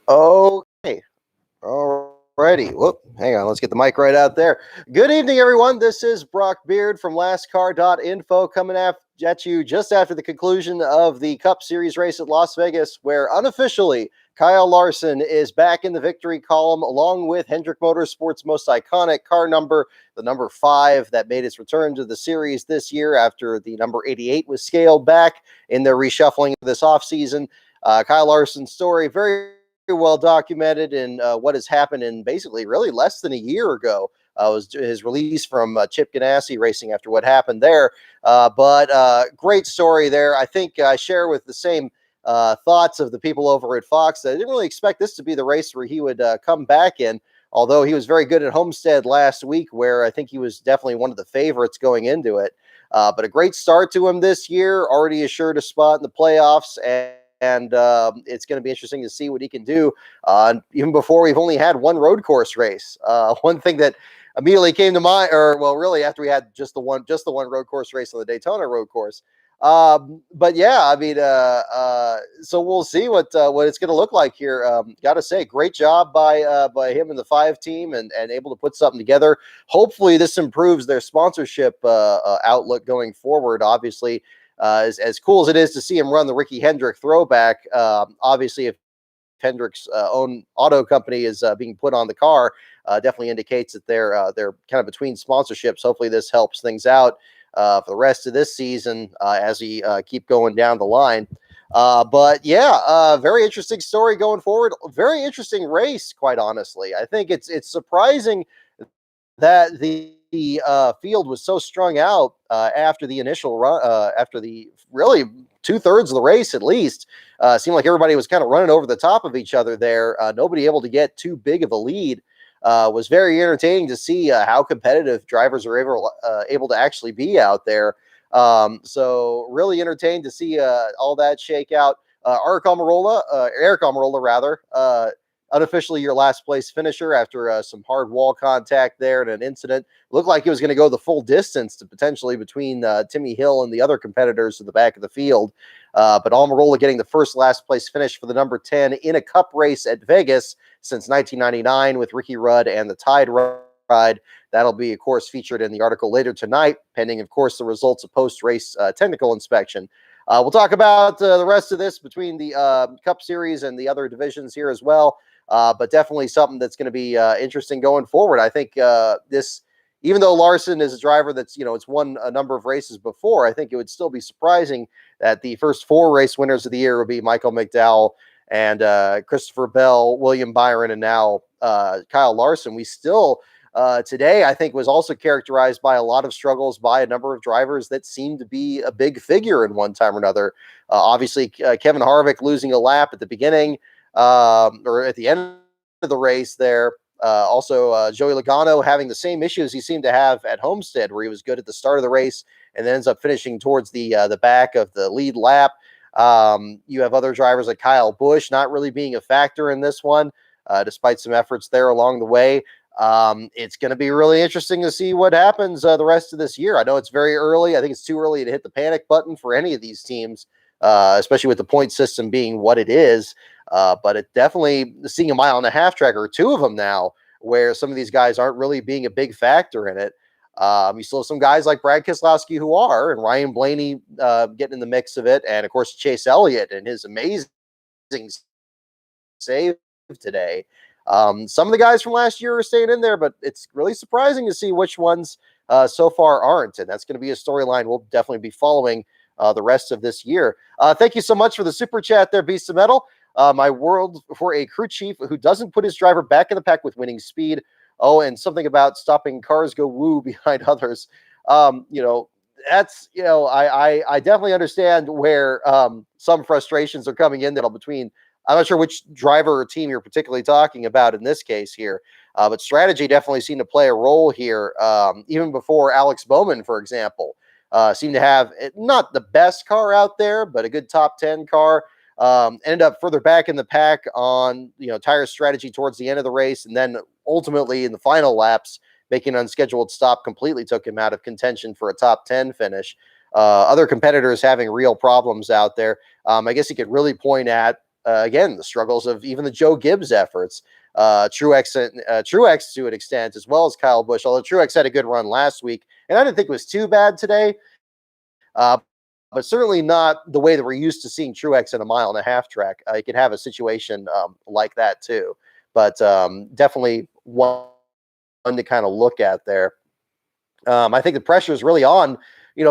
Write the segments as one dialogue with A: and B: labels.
A: Okay. Alrighty. Whoop. Hang on. Let's get the mic right out there. Good evening, everyone. This is Brock Beard from LastCar.info coming at you just after the conclusion of the Cup Series race at Las Vegas, where unofficially Kyle Larson is back in the victory column, along with Hendrick Motorsports' most iconic car number, the number 5, that made its return to the series this year after the number 88 was scaled back in their reshuffling this offseason. Kyle Larson's story, very well documented in what has happened in basically really less than a year ago. Was his release from Chip Ganassi Racing after what happened there. But great story there. I think I share with the same thoughts of the people over at Fox. I didn't really expect this to be the race where he would come back in, although he was very good at Homestead last week, where I think he was definitely one of the favorites going into it. But a great start to him this year, already assured a spot in the playoffs, and it's going to be interesting to see what he can do. Even before we've only had one road course race. One thing that immediately came to mind, or well, really after we had just the one road course race on the Daytona road course. But yeah, I mean, so we'll see what it's going to look like here. Got to say, great job by him and the 5 team, and able to put something together. Hopefully, this improves their sponsorship outlook going forward. Obviously. As cool as it is to see him run the Ricky Hendrick throwback, obviously, if Hendrick's own auto company is being put on the car, definitely indicates that they're kind of between sponsorships. Hopefully, this helps things out for the rest of this season as we keep going down the line. But yeah, very interesting story going forward. Very interesting race, quite honestly. I think it's surprising that the field was so strung out after the initial run, after the really 2/3 of the race at least. Seemed like everybody was kind of running over the top of each other there. Nobody able to get too big of a lead. Was very entertaining to see how competitive drivers are able to actually be out there. So really entertained to see all that shake out. Eric Almirola rather, unofficially your last place finisher after some hard wall contact there and an incident. Looked like he was going to go the full distance to potentially between Timmy Hill and the other competitors at the back of the field. But Almirola getting the first last place finish for the number 10 in a Cup race at Vegas since 1999 with Ricky Rudd and the Tide Ride. That'll be, of course, featured in the article later tonight, pending, of course, the results of post-race technical inspection. We'll talk about the rest of this between the Cup Series and the other divisions here as well. But definitely something that's going to be interesting going forward. I think this, even though Larson is a driver that's, it's won a number of races before, I think it would still be surprising that the first 4 race winners of the year would be Michael McDowell and Christopher Bell, William Byron, and now Kyle Larson. We still, today, I think, was also characterized by a lot of struggles by a number of drivers that seemed to be a big figure in one time or another. Obviously, Kevin Harvick losing a lap at the beginning, or at the end of the race there. Also, Joey Logano having the same issues he seemed to have at Homestead, where he was good at the start of the race and then ends up finishing towards the back of the lead lap. You have other drivers like Kyle Busch not really being a factor in this one, despite some efforts there along the way. It's going to be really interesting to see what happens the rest of this year. I know it's very early. I think it's too early to hit the panic button for any of these teams, especially with the point system being what it is. But it definitely, seeing a mile and a half track, or 2 of them now, where some of these guys aren't really being a big factor in it. You still have some guys like Brad Keselowski who are, and Ryan Blaney getting in the mix of it, and of course Chase Elliott and his amazing save today. Some of the guys from last year are staying in there, but it's really surprising to see which ones so far aren't, and that's going to be a storyline we'll definitely be following the rest of this year. Thank you so much for the super chat there, Beast of Metal. My world for a crew chief who doesn't put his driver back in the pack with winning speed. Oh, and something about stopping cars go woo behind others. That's, I definitely understand where some frustrations are coming in that'll between, I'm not sure which driver or team you're particularly talking about in this case here, but strategy definitely seemed to play a role here. Even before Alex Bowman, for example, seemed to have not the best car out there, but a good top 10 car. Ended up further back in the pack on, tire strategy towards the end of the race. And then ultimately in the final laps, making an unscheduled stop completely took him out of contention for a top 10 finish. Other competitors having real problems out there. I guess you could really point at again, the struggles of even the Joe Gibbs efforts, Truex to an extent, as well as Kyle Busch, although Truex had a good run last week, and I didn't think it was too bad today, but certainly not the way that we're used to seeing Truex in a 1.5-mile track. You could have a situation like that too, but definitely one to kind of look at there. I think the pressure is really on,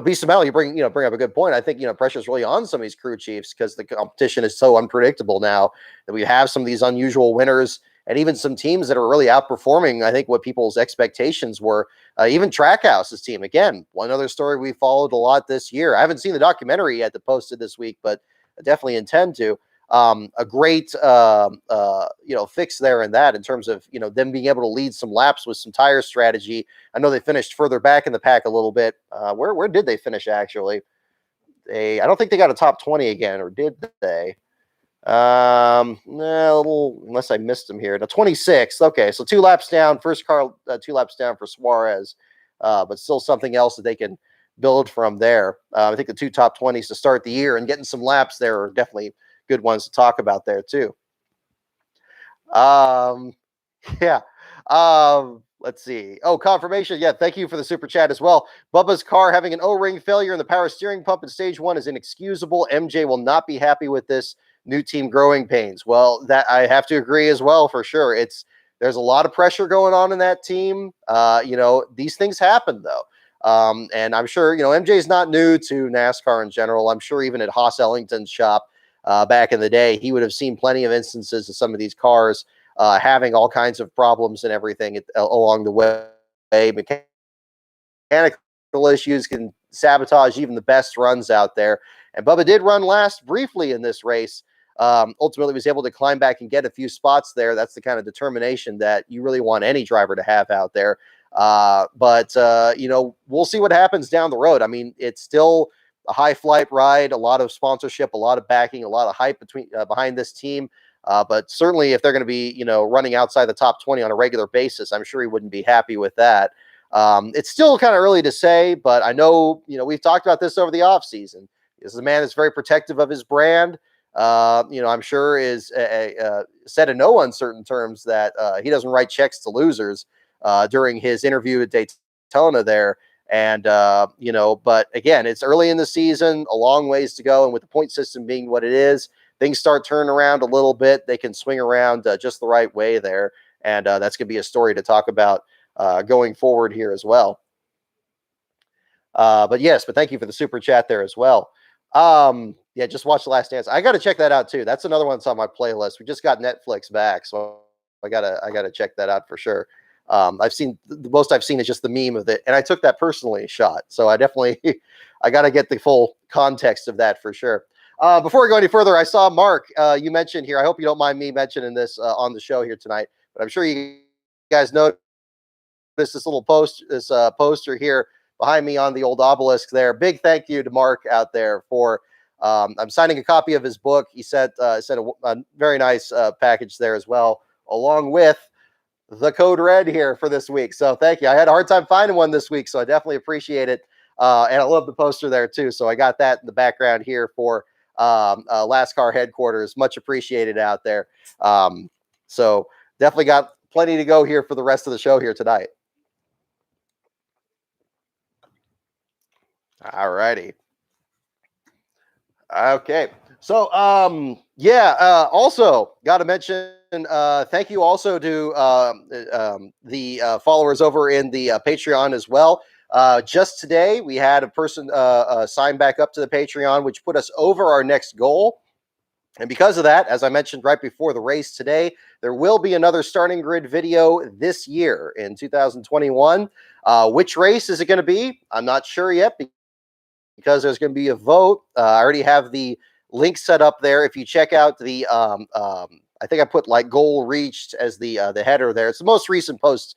A: Beast Metal, you bring up a good point. I think, pressure is really on some of these crew chiefs because the competition is so unpredictable now that we have some of these unusual winners and even some teams that are really outperforming, I think, what people's expectations were. Even Trackhouse's team, again, one other story we followed a lot this year. I haven't seen the documentary yet that posted this week, but I definitely intend to. A great, fix there in that in terms of, them being able to lead some laps with some tire strategy. I know they finished further back in the pack a little bit. Where did they finish actually? I don't think they got a top 20 again, or did they? A little, unless I missed them here. The 26th. Okay, so 2 laps down. First car, 2 laps down for Suarez, but still something else that they can build from there. I think the 2 top 20s to start the year and getting some laps there are definitely good ones to talk about there too. Yeah. Let's see. Oh, confirmation. Yeah, thank you for the super chat as well. Bubba's car having an O-ring failure in the power steering pump in stage 1 is inexcusable. MJ will not be happy with this. New team growing pains. Well, that I have to agree as well, for sure. There's a lot of pressure going on in that team. These things happen though. And I'm sure, MJ's not new to NASCAR in general. I'm sure even at Haas Ellington's shop back in the day, he would have seen plenty of instances of some of these cars having all kinds of problems and everything along the way. Mechanical issues can sabotage even the best runs out there. And Bubba did run last briefly in this race. Ultimately was able to climb back and get a few spots there. That's the kind of determination that you really want any driver to have out there. But we'll see what happens down the road. I mean, it's still a high flight ride, a lot of sponsorship, a lot of backing, a lot of hype behind this team. But certainly if they're going to be, running outside the top 20 on a regular basis, I'm sure he wouldn't be happy with that. It's still kind of early to say, but I know, we've talked about this over the off season. This is a man that's very protective of his brand. I'm sure is said in no uncertain terms that he doesn't write checks to losers during his interview at Daytona there. And, but again, it's early in the season, a long ways to go. And with the point system being what it is, things start turning around a little bit. They can swing around just the right way there. And that's going to be a story to talk about going forward here as well. But thank you for the super chat there as well. Just watch The Last Dance. I got to check that out too. That's another one that's on my playlist. We just got Netflix back, so I gotta check that out for sure. I've seen the most I've seen is just the meme of it, and I took that personally shot. So I definitely I got to get the full context of that for sure. Before we go any further, I saw Mark. You mentioned here. I hope you don't mind me mentioning this on the show here tonight, but I'm sure you guys noticed this little poster here behind me on the old obelisk there. Big thank you to Mark out there for. I'm signing a copy of his book. He sent a very nice package there as well, along with the code red here for this week. So thank you. I had a hard time finding one this week, so I definitely appreciate it. And I love the poster there too. So I got that in the background here for Lascar headquarters. Much appreciated out there. So definitely got plenty to go here for the rest of the show here tonight. All righty. Okay. So, also got to mention, thank you also to the followers over in the Patreon as well. Just today, we had a person sign back up to the Patreon, which put us over our next goal. And because of that, as I mentioned right before the race today, there will be another starting grid video this year in 2021. Which race is it going to be? I'm not sure yet, because there's going to be a vote. I already have the link set up there. If you check out the, I think I put like goal reached as the header there. It's the most recent post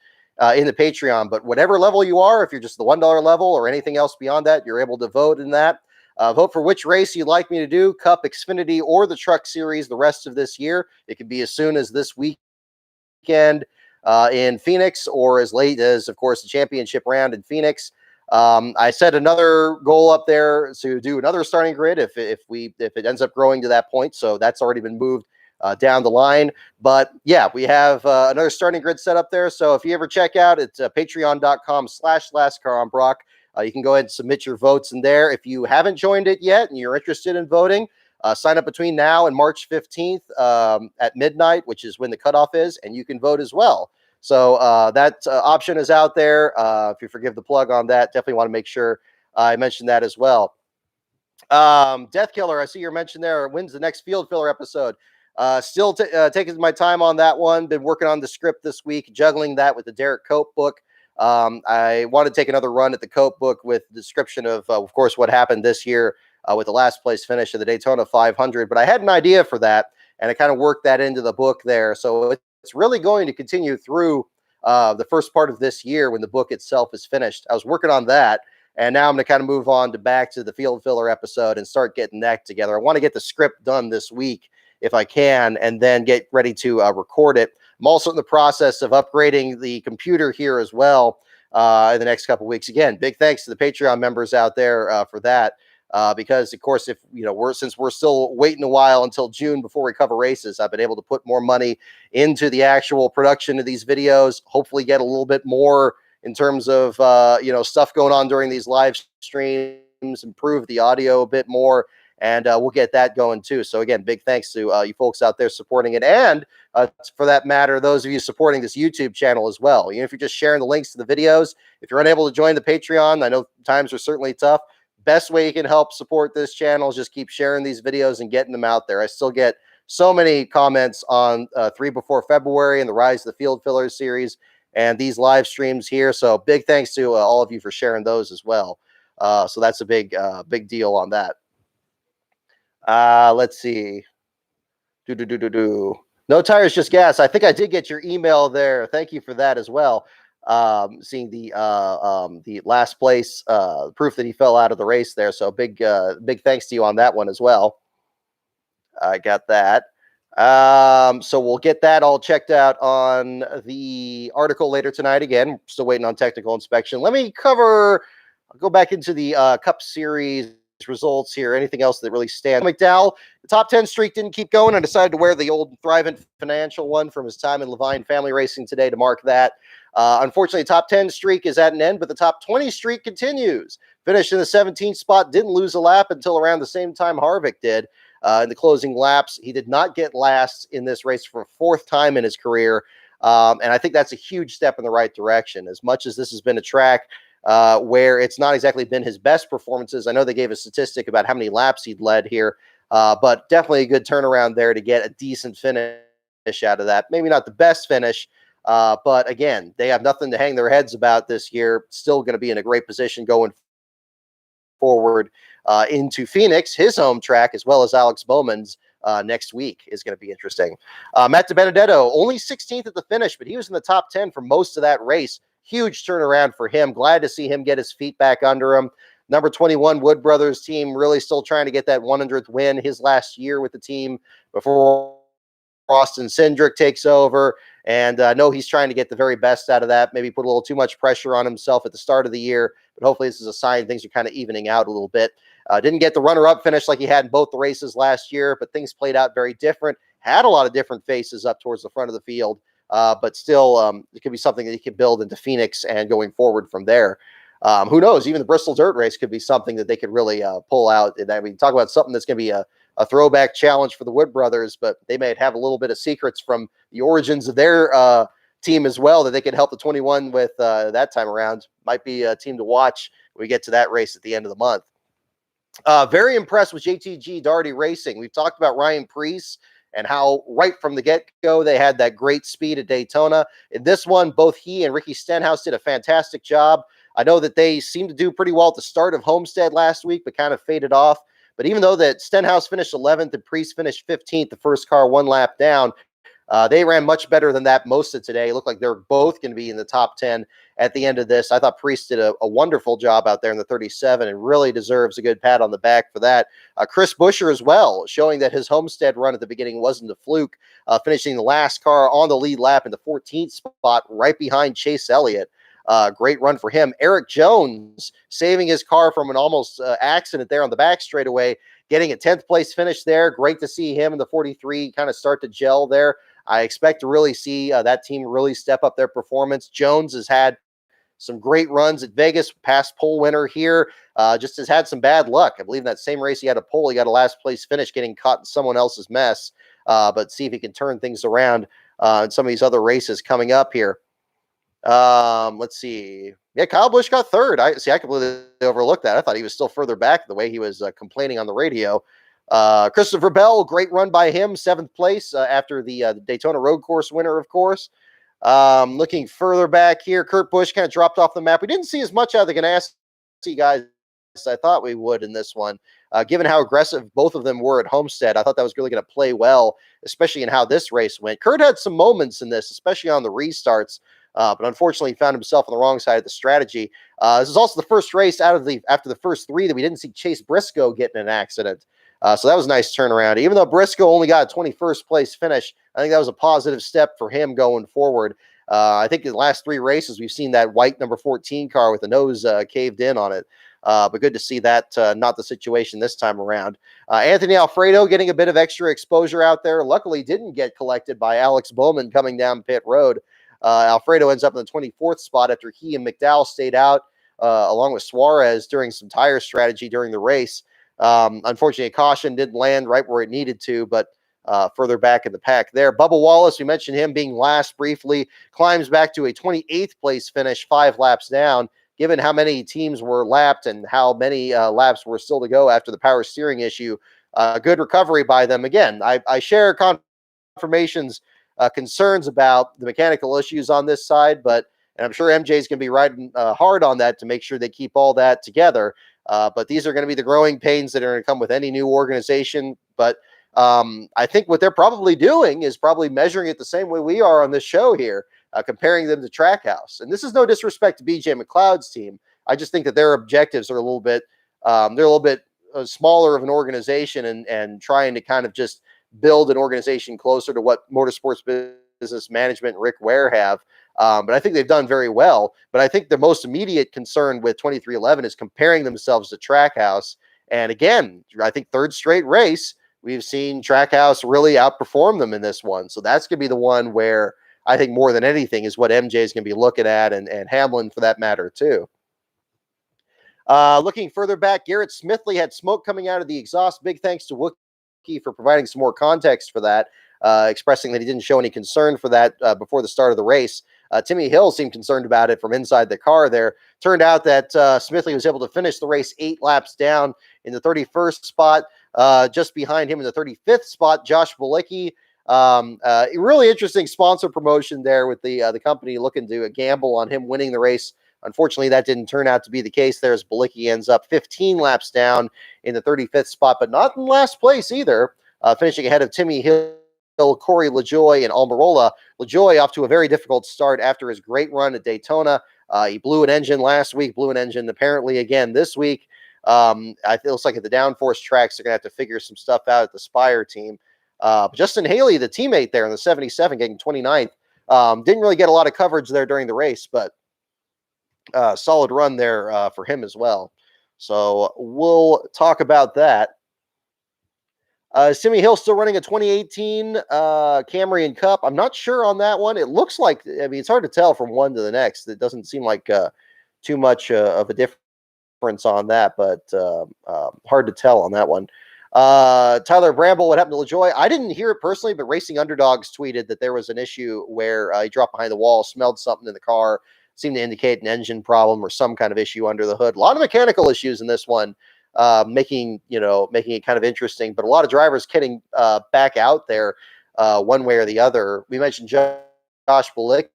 A: in the Patreon, but whatever level you are, if you're just the $1 level or anything else beyond that, you're able to vote in that. Vote for which race you'd like me to do, Cup, Xfinity, or the Truck Series the rest of this year. It could be as soon as this weekend in Phoenix, or as late as, of course, the championship round in Phoenix. I set another goal up there to do another starting grid if it ends up growing to that point. So that's already been moved down the line. But yeah, we have another starting grid set up there. So if you ever check out, it's patreon.com/LastCarOnBrock. You can go ahead and submit your votes in there. If you haven't joined it yet and you're interested in voting, sign up between now and March 15th at midnight, which is when the cutoff is, and you can vote as well. So that option is out there. If you forgive the plug on that, definitely want to make sure I mention that as well. Death Killer, I see your mention there. When's the next field filler episode? Still taking my time on that one. Been working on the script this week, juggling that with the Derek Cope book. I want to take another run at the Cope book with the description of course, what happened this year with the last place finish of the Daytona 500. But I had an idea for that, and I kind of worked that into the book there. So it's really going to continue through the first part of this year when the book itself is finished. I was working on that, and now I'm going to kind of move on back to the field filler episode and start getting that together. I want to get the script done this week if I can, and then get ready to record it. I'm also in the process of upgrading the computer here as well in the next couple of weeks. Again, big thanks to the Patreon members out there for that. Because of course, if since we're still waiting a while until June before we cover races, I've been able to put more money into the actual production of these videos. Hopefully, get a little bit more in terms of stuff going on during these live streams, improve the audio a bit more, and we'll get that going too. So again, big thanks to you folks out there supporting it, and for that matter, those of you supporting this YouTube channel as well. If you're just sharing the links to the videos, if you're unable to join the Patreon, I know times are certainly tough. Best way you can help support this channel is just keep sharing these videos and getting them out there. I still get so many comments on 3 Before February and the Rise of the Field Fillers series and these live streams here. So big thanks to all of you for sharing those as well. So that's a big deal on that. Let's see. No tires, just gas. I think I did get your email there. Thank you for that as well. Seeing the last place proof that he fell out of the race there. So big thanks to you on that one as well. I got that. So we'll get that all checked out on the article later tonight. Again, still waiting on technical inspection. Let me I'll go back into the Cup Series results here. Anything else that really stands? McDowell, the top 10 streak didn't keep going. I decided to wear the old Thrivent Financial one from his time in Levine Family Racing today to mark that. Unfortunately, top 10 streak is at an end, but the top 20 streak continues. Finished in the 17th spot, didn't lose a lap until around the same time Harvick did. In the closing laps, he did not get last in this race for a fourth time in his career. And I think that's a huge step in the right direction. As much as this has been a track where it's not exactly been his best performances. I know they gave a statistic about how many laps he'd led here, but definitely a good turnaround there to get a decent finish out of that. Maybe not the best finish, but again, they have nothing to hang their heads about this year. Still going to be in a great position going forward into Phoenix, his home track, as well as Alex Bowman's next week is going to be interesting. Matt DiBenedetto, only 16th at the finish, but he was in the top 10 for most of that race. Huge turnaround for him. Glad to see him get his feet back under him. Number 21 Wood Brothers team really still trying to get that 100th win, his last year with the team before Austin Cindric takes over. And I know he's trying to get the very best out of that, maybe put a little too much pressure on himself at the start of the year, but hopefully this is a sign things are kind of evening out a little bit. Didn't get the runner-up finish like he had in both the races last year, but things played out very different. Had a lot of different faces up towards the front of the field. But still, it could be something that you could build into Phoenix and going forward from there. Who knows? Even the Bristol Dirt Race could be something that they could really pull out. And I mean, talk about something that's going to be a throwback challenge for the Wood Brothers, but they may have a little bit of secrets from the origins of their team as well that they could help the 21 with that time around. Might be a team to watch when we get to that race at the end of the month. Very impressed with JTG Daugherty Racing. We've talked about Ryan Preece and how right from the get-go they had that great speed at Daytona. In this one, both he and Ricky Stenhouse did a fantastic job. I know that they seemed to do pretty well at the start of Homestead last week, but kind of faded off. But even though that Stenhouse finished 11th and Preece finished 15th, the first car one lap down, they ran much better than that most of today. It looked like they're both going to be in the top 10 at the end of this. I thought Preece did a wonderful job out there in the 37 and really deserves a good pat on the back for that. Chris Buescher as well, showing that his Homestead run at the beginning wasn't a fluke, finishing the last car on the lead lap in the 14th spot right behind Chase Elliott. Great run for him. Eric Jones saving his car from an almost accident there on the back straightaway, getting a 10th place finish there. Great to see him in the 43 kind of start to gel there. I expect to really see that team really step up their performance. Jones has had some great runs at Vegas, past pole winner here. Just has had some bad luck. I believe in that same race he had a pole. He got a last place finish getting caught in someone else's mess. But see if he can turn things around in some of these other races coming up here. Let's see. Yeah, Kyle Busch got third. I completely overlooked that. I thought he was still further back the way he was complaining on the radio. Christopher Bell, great run by him, 7th place after the Daytona road course winner, of course. Looking further back here, Kurt Busch kind of dropped off the map. We didn't see as much out of the Ganassi guys as I thought we would in this one. Given how aggressive both of them were at Homestead, I thought that was really going to play well, especially in how this race went. Kurt had some moments in this, especially on the restarts, but unfortunately found himself on the wrong side of the strategy. This is also the first race after the first 3 that we didn't see Chase Briscoe get in an accident. So that was a nice turnaround. Even though Briscoe only got a 21st place finish, I think that was a positive step for him going forward. I think in the last 3 races, we've seen that white number 14 car with the nose caved in on it. But good to see that not the situation this time around. Anthony Alfredo getting a bit of extra exposure out there. Luckily didn't get collected by Alex Bowman coming down pit road. Alfredo ends up in the 24th spot after he and McDowell stayed out along with Suarez during some tire strategy during the race. Unfortunately, a caution didn't land right where it needed to, but further back in the pack there. Bubba Wallace, we mentioned him being last briefly, climbs back to a 28th place finish, 5 laps down. Given how many teams were lapped and how many laps were still to go after the power steering issue, good recovery by them. Again, I share confirmations, concerns about the mechanical issues on this side, and I'm sure MJ is going to be riding hard on that to make sure they keep all that together. But these are going to be the growing pains that are going to come with any new organization. But I think what they're probably doing is probably measuring it the same way we are on this show here, comparing them to Trackhouse. And this is no disrespect to BJ McLeod's team. I just think that their objectives are a little bit, smaller of an organization and trying to kind of just build an organization closer to what Motorsports Business Management and Rick Ware have. But I think they've done very well. But I think the most immediate concern with 2311 is comparing themselves to Trackhouse. And again, I think 3rd straight race, we've seen Trackhouse really outperform them in this one. So that's going to be the one where I think more than anything is what MJ is going to be looking at, and Hamlin for that matter too. Looking further back, Garrett Smithley had smoke coming out of the exhaust. Big thanks to Wookie for providing some more context for that, expressing that he didn't show any concern for that before the start of the race. Timmy Hill seemed concerned about it from inside the car there. Turned out that Smithley was able to finish the race 8 laps down in the 31st spot. Just behind him in the 35th spot, Josh Bilicki. Really interesting sponsor promotion there with the company looking to gamble on him winning the race. Unfortunately, that didn't turn out to be the case there, as Bilicki ends up 15 laps down in the 35th spot, but not in last place either, finishing ahead of Timmy Hill, Corey LaJoy, and Almirola. LaJoy off to a very difficult start after his great run at Daytona. He blew an engine last week, blew an engine apparently again this week. It looks like at the downforce tracks, they're going to have to figure some stuff out at the Spire team. Justin Haley, the teammate there in the 77, getting 29th. Didn't really get a lot of coverage there during the race, but solid run there for him as well. So we'll talk about that. Timmy Hill still running a 2018 Camry and Cup. I'm not sure on that one. It looks like, it's hard to tell from one to the next. It doesn't seem like too much of a difference on that, but hard to tell on that one. Tyler Bramble, what happened to LaJoy? I didn't hear it personally, but Racing Underdogs tweeted that there was an issue where he dropped behind the wall, smelled something in the car, seemed to indicate an engine problem or some kind of issue under the hood. A lot of mechanical issues in this one, making it kind of interesting, but a lot of drivers getting back out there one way or the other. We mentioned Josh Bilicki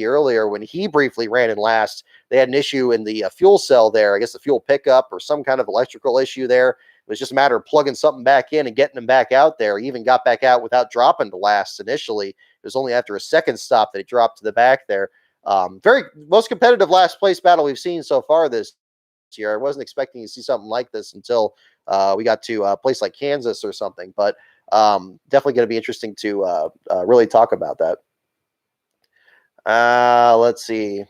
A: earlier. When he briefly ran in last, they had an issue in the fuel cell there. I guess the fuel pickup or some kind of electrical issue there. It was just a matter of plugging something back in and getting him back out there. He even got back out without dropping to last initially. It was only after a second stop that he dropped to the back there. Most competitive last place battle we've seen so far this year. I wasn't expecting to see something like this until we got to a place like Kansas or something, but definitely going to be interesting to really talk about that. Let's see.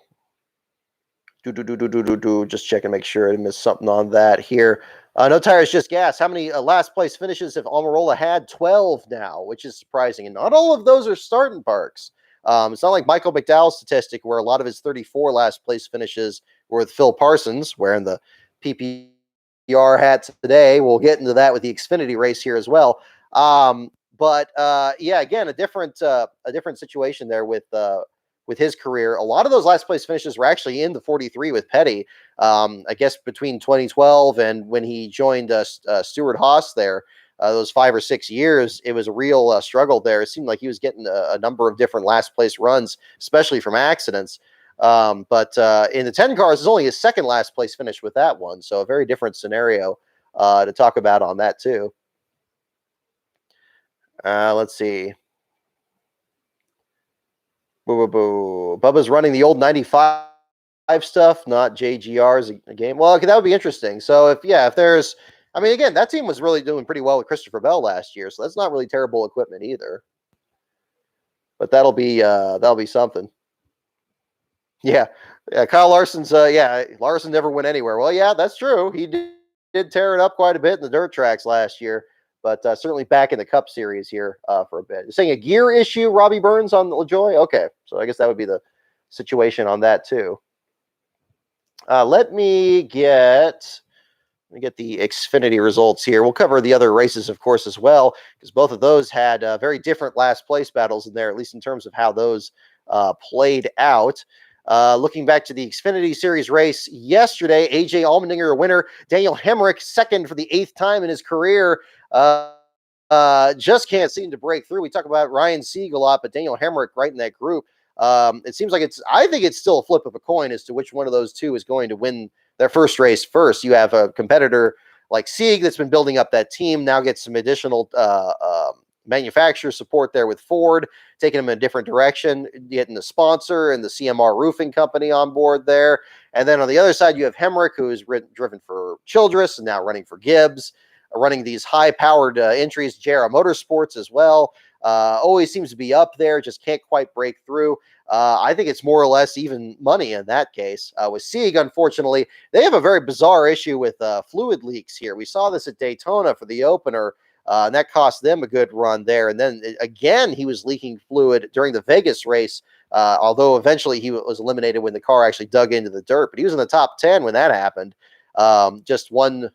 A: Just check and make sure I didn't miss something on that here. No tires, just gas. How many last place finishes have Almirola had? 12 now, which is surprising. And not all of those are starting parks. It's not like Michael McDowell's statistic, where a lot of his 34 last place finishes were with Phil Parsons, wearing the PPR hat today. We'll get into that with the Xfinity race here as well. Yeah, again, a different situation there with his career. A lot of those last place finishes were actually in the 43 with Petty. I guess between 2012 and when he joined Stewart Haas there, those 5 or 6 years, it was a real struggle there. It seemed like he was getting a number of different last place runs, especially from accidents. But in the 10 cars, it's only his second last place finish with that one. So a very different scenario to talk about on that too. Let's see. Bubba's running the old 95 stuff, not JGR's a game. Well, okay, that would be interesting. So if there's, I mean, again, that team was really doing pretty well with Christopher Bell last year, so that's not really terrible equipment either. But that'll be something. Yeah, Kyle Larson's Larson never went anywhere. Well, yeah, that's true. He did tear it up quite a bit in the dirt tracks last year, but certainly back in the Cup Series here for a bit. You're saying a gear issue, Robbie Burns on LaJoy? Okay, so I guess that would be the situation on that too. Let me get the Xfinity results here. We'll cover the other races, of course, as well, because both of those had very different last place battles in there, at least in terms of how those played out. Looking back to the Xfinity Series race yesterday, AJ Allmendinger a winner, Daniel Hemrick second for the 8th time in his career. Just can't seem to break through. We talk about Ryan Sieg a lot, but Daniel Hemrick right in that group. It seems like I think it's still a flip of a coin as to which one of those two is going to win their first race first. You have a competitor like Sieg that's been building up that team, now gets some additional manufacturer support there with Ford, taking them in a different direction, getting the sponsor and the CMR roofing company on board there. And then on the other side, you have Hemrick, who is driven for Childress and now running for Gibbs, running these high-powered entries, JR Motorsports as well. Always seems to be up there, just can't quite break through. I think it's more or less even money in that case. With Sieg, unfortunately, they have a very bizarre issue with fluid leaks here. We saw this at Daytona for the opener, and that cost them a good run there. And then again, he was leaking fluid during the Vegas race, although eventually he was eliminated when the car actually dug into the dirt. But he was in the top 10 when that happened. Just one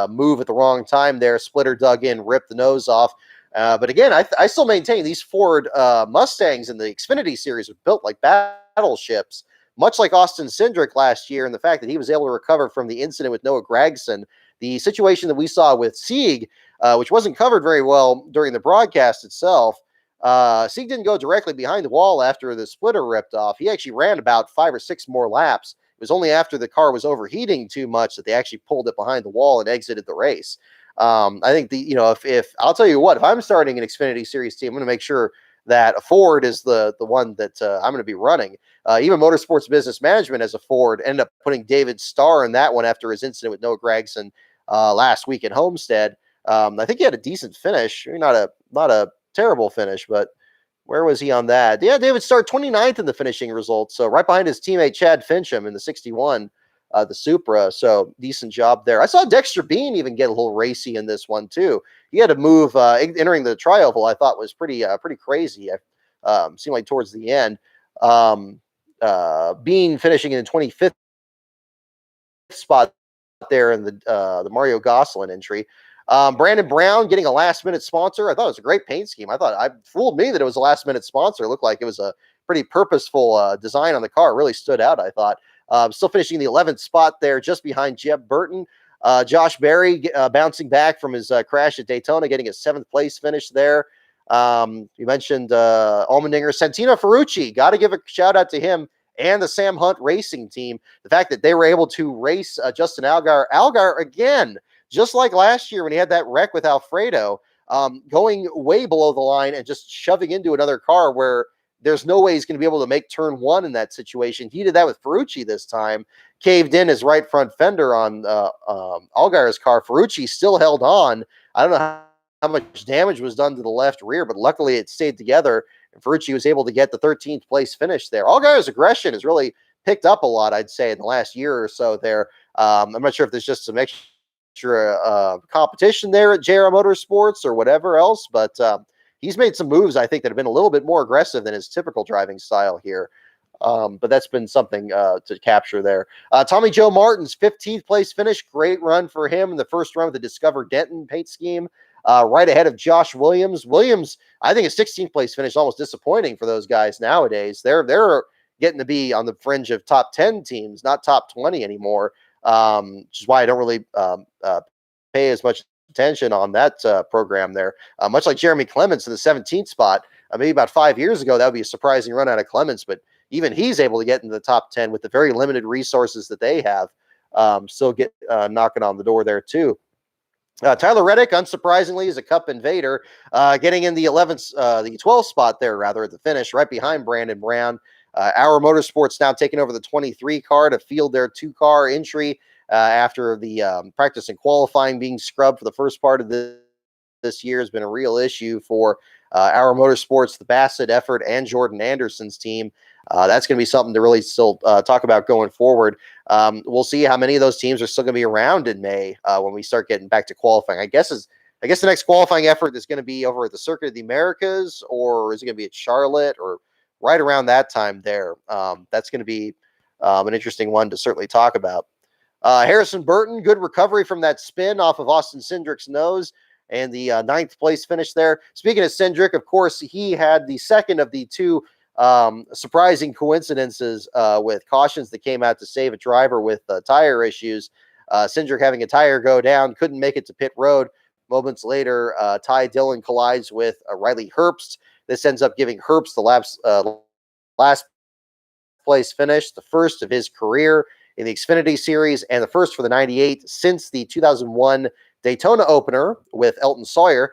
A: move at the wrong time there. Splitter dug in, ripped the nose off. But again, I still maintain these Ford Mustangs in the Xfinity Series are built like battleships, much like Austin Cindric last year, and the fact that he was able to recover from the incident with Noah Gragson. The situation that we saw with Sieg, which wasn't covered very well during the broadcast itself, Sieg didn't go directly behind the wall after the splitter ripped off. He actually ran about 5 or 6 more laps. It was only after the car was overheating too much that they actually pulled it behind the wall and exited the race. I think if I'll tell you what, if I'm starting an Xfinity Series team, I'm going to make sure that a Ford is the one that I'm going to be running. Even Motorsports Business Management as a Ford ended up putting David Starr in that one after his incident with Noah Gragson last week at Homestead. I think he had a decent finish, not a terrible finish, but where was he on that? Yeah, David Starr 29th in the finishing results, so right behind his teammate Chad Fincham in the 61. The Supra, so decent job there. I saw Dexter Bean even get a little racy in this one too. He had a move entering the tri-oval I thought was pretty crazy. Seemed like towards the end. Bean finishing in the 25th spot there in the Mario Gosselin entry. Brandon Brown getting a last-minute sponsor. I thought it was a great paint scheme. I thought it fooled me that it was a last-minute sponsor. It looked like it was a pretty purposeful design on the car. It really stood out, I thought. Still finishing in the 11th spot there, just behind Jeb Burton. Josh Berry bouncing back from his crash at Daytona, getting a 7th place finish there. You mentioned Allmendinger. Santino Ferrucci, got to give a shout out to him and the Sam Hunt Racing team. The fact that they were able to race Justin Allgaier again, just like last year when he had that wreck with Alfredo, going way below the line and just shoving into another car where there's no way he's going to be able to make turn 1 in that situation. He did that with Ferrucci this time, caved in his right front fender on Allgaier's car. Ferrucci still held on. I don't know how much damage was done to the left rear, but luckily it stayed together, and Ferrucci was able to get the 13th place finish there. Allgaier's aggression has really picked up a lot, I'd say, in the last year or so there. I'm not sure if there's just some extra competition there at JR Motorsports or whatever else, but he's made some moves, I think, that have been a little bit more aggressive than his typical driving style here. But that's been something to capture there. Tommy Joe Martin's 15th place finish. Great run for him in the first run with the Discover Denton paint scheme. Right ahead of Josh Williams. Williams, I think a 16th place finish is almost disappointing for those guys nowadays. They're getting to be on the fringe of top 10 teams, not top 20 anymore, which is why I don't really pay as much attention on that program there. Much like Jeremy Clements in the 17th spot. Maybe about 5 years ago, that would be a surprising run out of Clements, but even he's able to get into the top 10 with the very limited resources that they have. Still get knocking on the door there too. Tyler Reddick, unsurprisingly, is a Cup invader, getting in the 12th spot there, rather, at the finish, right behind Brandon Brown. Our Motorsports now taking over the 23 car to field their 2-car entry after the practice and qualifying being scrubbed for the first part of this year has been a real issue for Our Motorsports, the Bassett effort, and Jordan Anderson's team. That's going to be something to really still talk about going forward. We'll see how many of those teams are still going to be around in May when we start getting back to qualifying. I guess the next qualifying effort is going to be over at the Circuit of the Americas, or is it going to be at Charlotte, or right around that time there? That's going to be an interesting one to certainly talk about. Harrison Burton, good recovery from that spin off of Austin Cindric's nose, and the 9th place finish there. Speaking of Cindric, of course, he had the second of the two surprising coincidences with cautions that came out to save a driver with tire issues. Cindric having a tire go down, couldn't make it to pit road. Moments later, Ty Dillon collides with Riley Herbst. This ends up giving Herbst the last place finish, the first of his career in the Xfinity Series, and the first for the 98 since the 2001 Daytona opener with Elton Sawyer.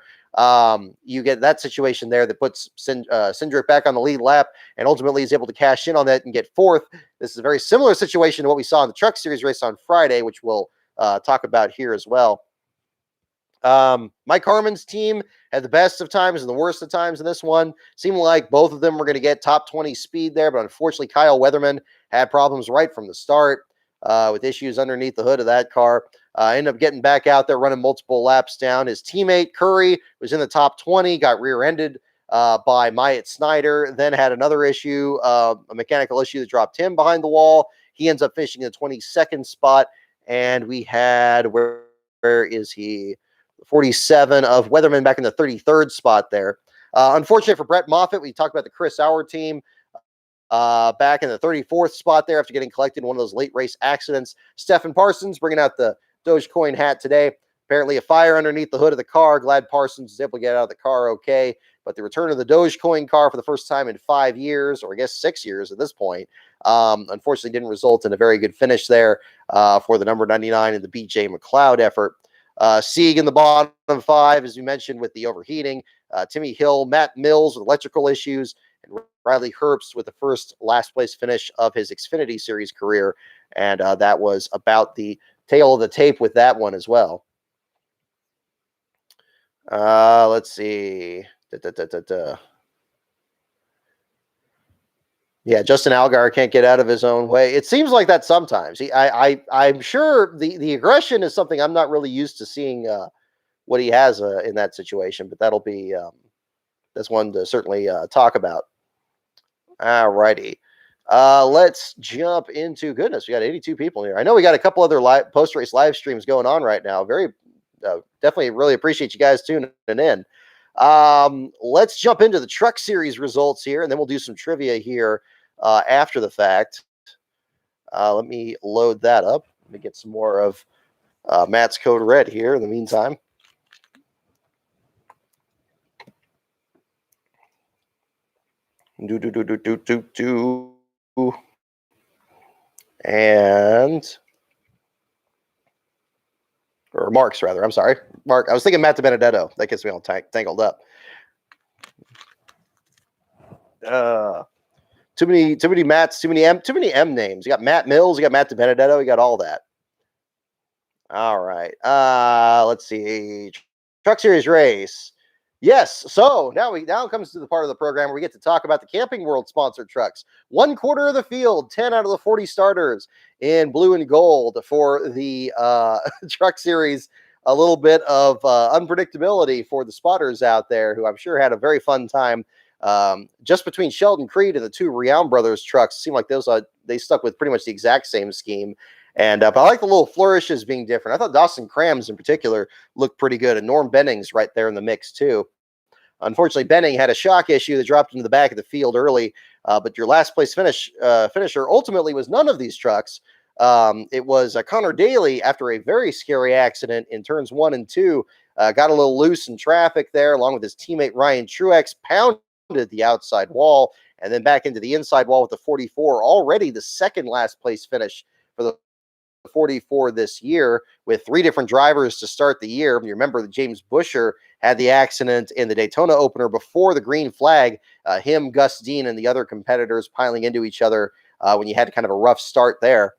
A: You get that situation there that puts Cindric back on the lead lap, and ultimately is able to cash in on that and get fourth. This is a very similar situation to what we saw in the Truck Series race on Friday, which we'll talk about here as well. Mike Harmon's team had the best of times and the worst of times in this one. Seemed like both of them were going to get top 20 speed there, but unfortunately Kyle Weatherman had problems right from the start with issues underneath the hood of that car. Ended up getting back out there, running multiple laps down. His teammate Curry was in the top 20, got rear-ended by Myatt Snyder, then had another issue, a mechanical issue that dropped him behind the wall. He ends up finishing in the 22nd spot, and we had, where is he? 47 of Weatherman back in the 33rd spot there. Unfortunate for Brett Moffitt, we talked about the Chris Sauer team. Back in the 34th spot there after getting collected in one of those late race accidents. Stephen Parsons bringing out the Dogecoin hat today. Apparently a fire underneath the hood of the car. Glad Parsons was able to get out of the car okay. But the return of the Dogecoin car for the first time in 5 years, or I guess 6 years at this point, unfortunately didn't result in a very good finish there for the number 99 in the BJ McLeod effort. Sieg in the bottom 5, as we mentioned, with the overheating. Timmy Hill, Matt Mills with electrical issues, and Riley Herbst with the first last place finish of his Xfinity Series career. And that was about the tail of the tape with that one as well. Let's see. Yeah, Justin Allgaier can't get out of his own way. It seems like that sometimes. I'm sure the aggression is something I'm not really used to seeing what he has in that situation, but that'll be that's one to certainly talk about. All righty. Let's jump into, goodness, we got 82 people here. I know we got a couple other post-race live streams going on right now. Very definitely really appreciate you guys tuning in. Let's jump into the Truck Series results here, and then we'll do some trivia here after the fact. Let me load that up. Let me get some more of Matt's Code Red here in the meantime. And or Mark's rather. I'm sorry, Mark. I was thinking Matt DiBenedetto. That gets me all tangled up. Too many Matts, too many M names. You got Matt Mills, you got Matt DiBenedetto, you got all that. All right. Let's see. Truck Series race. Yes. So now comes to the part of the program where we get to talk about the Camping World sponsored trucks. 1/4 of the field, 10 out of the 40 starters in blue and gold for the truck series. A little bit of unpredictability for the spotters out there, who I'm sure had a very fun time. Just between Sheldon Creed and the two Rion brothers trucks, it seemed like those they stuck with pretty much the exact same scheme. And but I like the little flourishes being different. I thought Dawson Crams in particular looked pretty good, and Norm Benning's right there in the mix too. Unfortunately, Benning had a shock issue that dropped into the back of the field early, but your last place finisher ultimately was none of these trucks. It was Connor Daly, after a very scary accident in turns 1 and 2, got a little loose in traffic there, along with his teammate Ryan Truex, pounded the outside wall and then back into the inside wall with the 44, already the second last place finish for the 44 this year, with 3 different drivers to start the year. You remember that James Buescher had the accident in the Daytona opener before the green flag, him, Gus Dean, and the other competitors piling into each other when you had kind of a rough start there.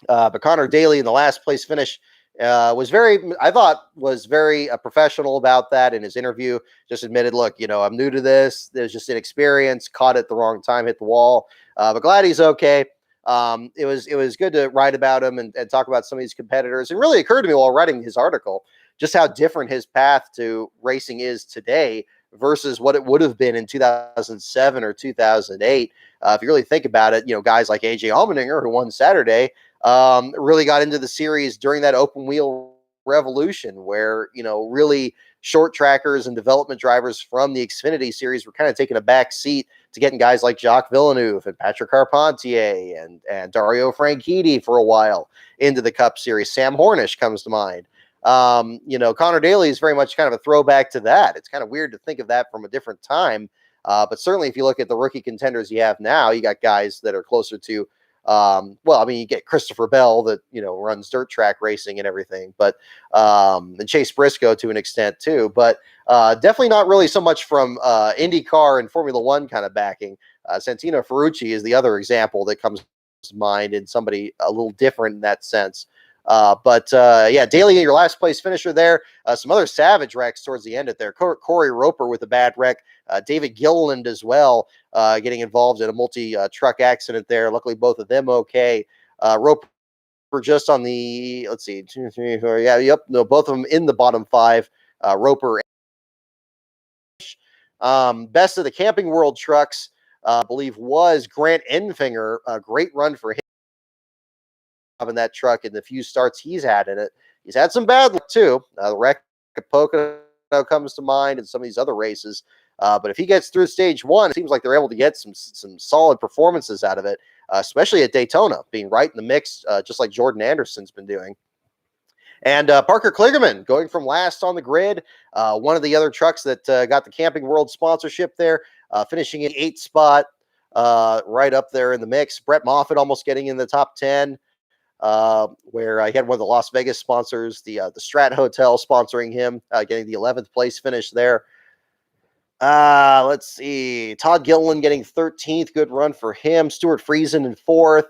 A: But Connor Daly in the last place finish was very professional about that in his interview. Just admitted, look, I'm new to this. There's just inexperience, caught it the wrong time, hit the wall. But glad he's okay. It was good to write about him and talk about some of these competitors. It really occurred to me while writing his article just how different his path to racing is today versus what it would have been in 2007 or 2008. If you really think about it, guys like AJ Allmendinger, who won Saturday, really got into the series during that open wheel revolution where, really short trackers and development drivers from the Xfinity series were kind of taking a back seat to getting guys like Jacques Villeneuve and Patrick Carpentier and Dario Franchitti for a while into the Cup Series. Sam Hornish comes to mind. Connor Daly is very much kind of a throwback to that. It's kind of weird to think of that from a different time. But certainly if you look at the rookie contenders you have now, you got guys that are closer to, you get Christopher Bell that, runs dirt track racing and everything, but, and Chase Briscoe to an extent too, but, definitely not really so much from, IndyCar and Formula One kind of backing. Santino Ferrucci is the other example that comes to mind, and somebody a little different in that sense. Daly, your last place finisher there. Some other savage wrecks towards the end of there. Corey Roper with a bad wreck. David Gilliland as well, getting involved in a multi-truck accident there. Luckily, both of them okay. Roper just on the, let's see, 2, 3, 4, both of them in the bottom 5. Roper. Best of the Camping World trucks, I believe, was Grant Enfinger. A great run for him in that truck and the few starts he's had in it. He's had some bad luck too. The wreck at Pocono comes to mind, and some of these other races. But if he gets through stage 1, it seems like they're able to get some solid performances out of it, especially at Daytona, being right in the mix, just like Jordan Anderson's been doing. And Parker Kligerman going from last on the grid, one of the other trucks that got the Camping World sponsorship there, finishing in 8th spot, right up there in the mix. Brett Moffitt almost getting in the top 10. Where he had one of the Las Vegas sponsors, the Strat Hotel, sponsoring him, getting the 11th place finish there. Let's see. Todd Gilliland getting 13th. Good run for him. Stuart Friesen in 4th.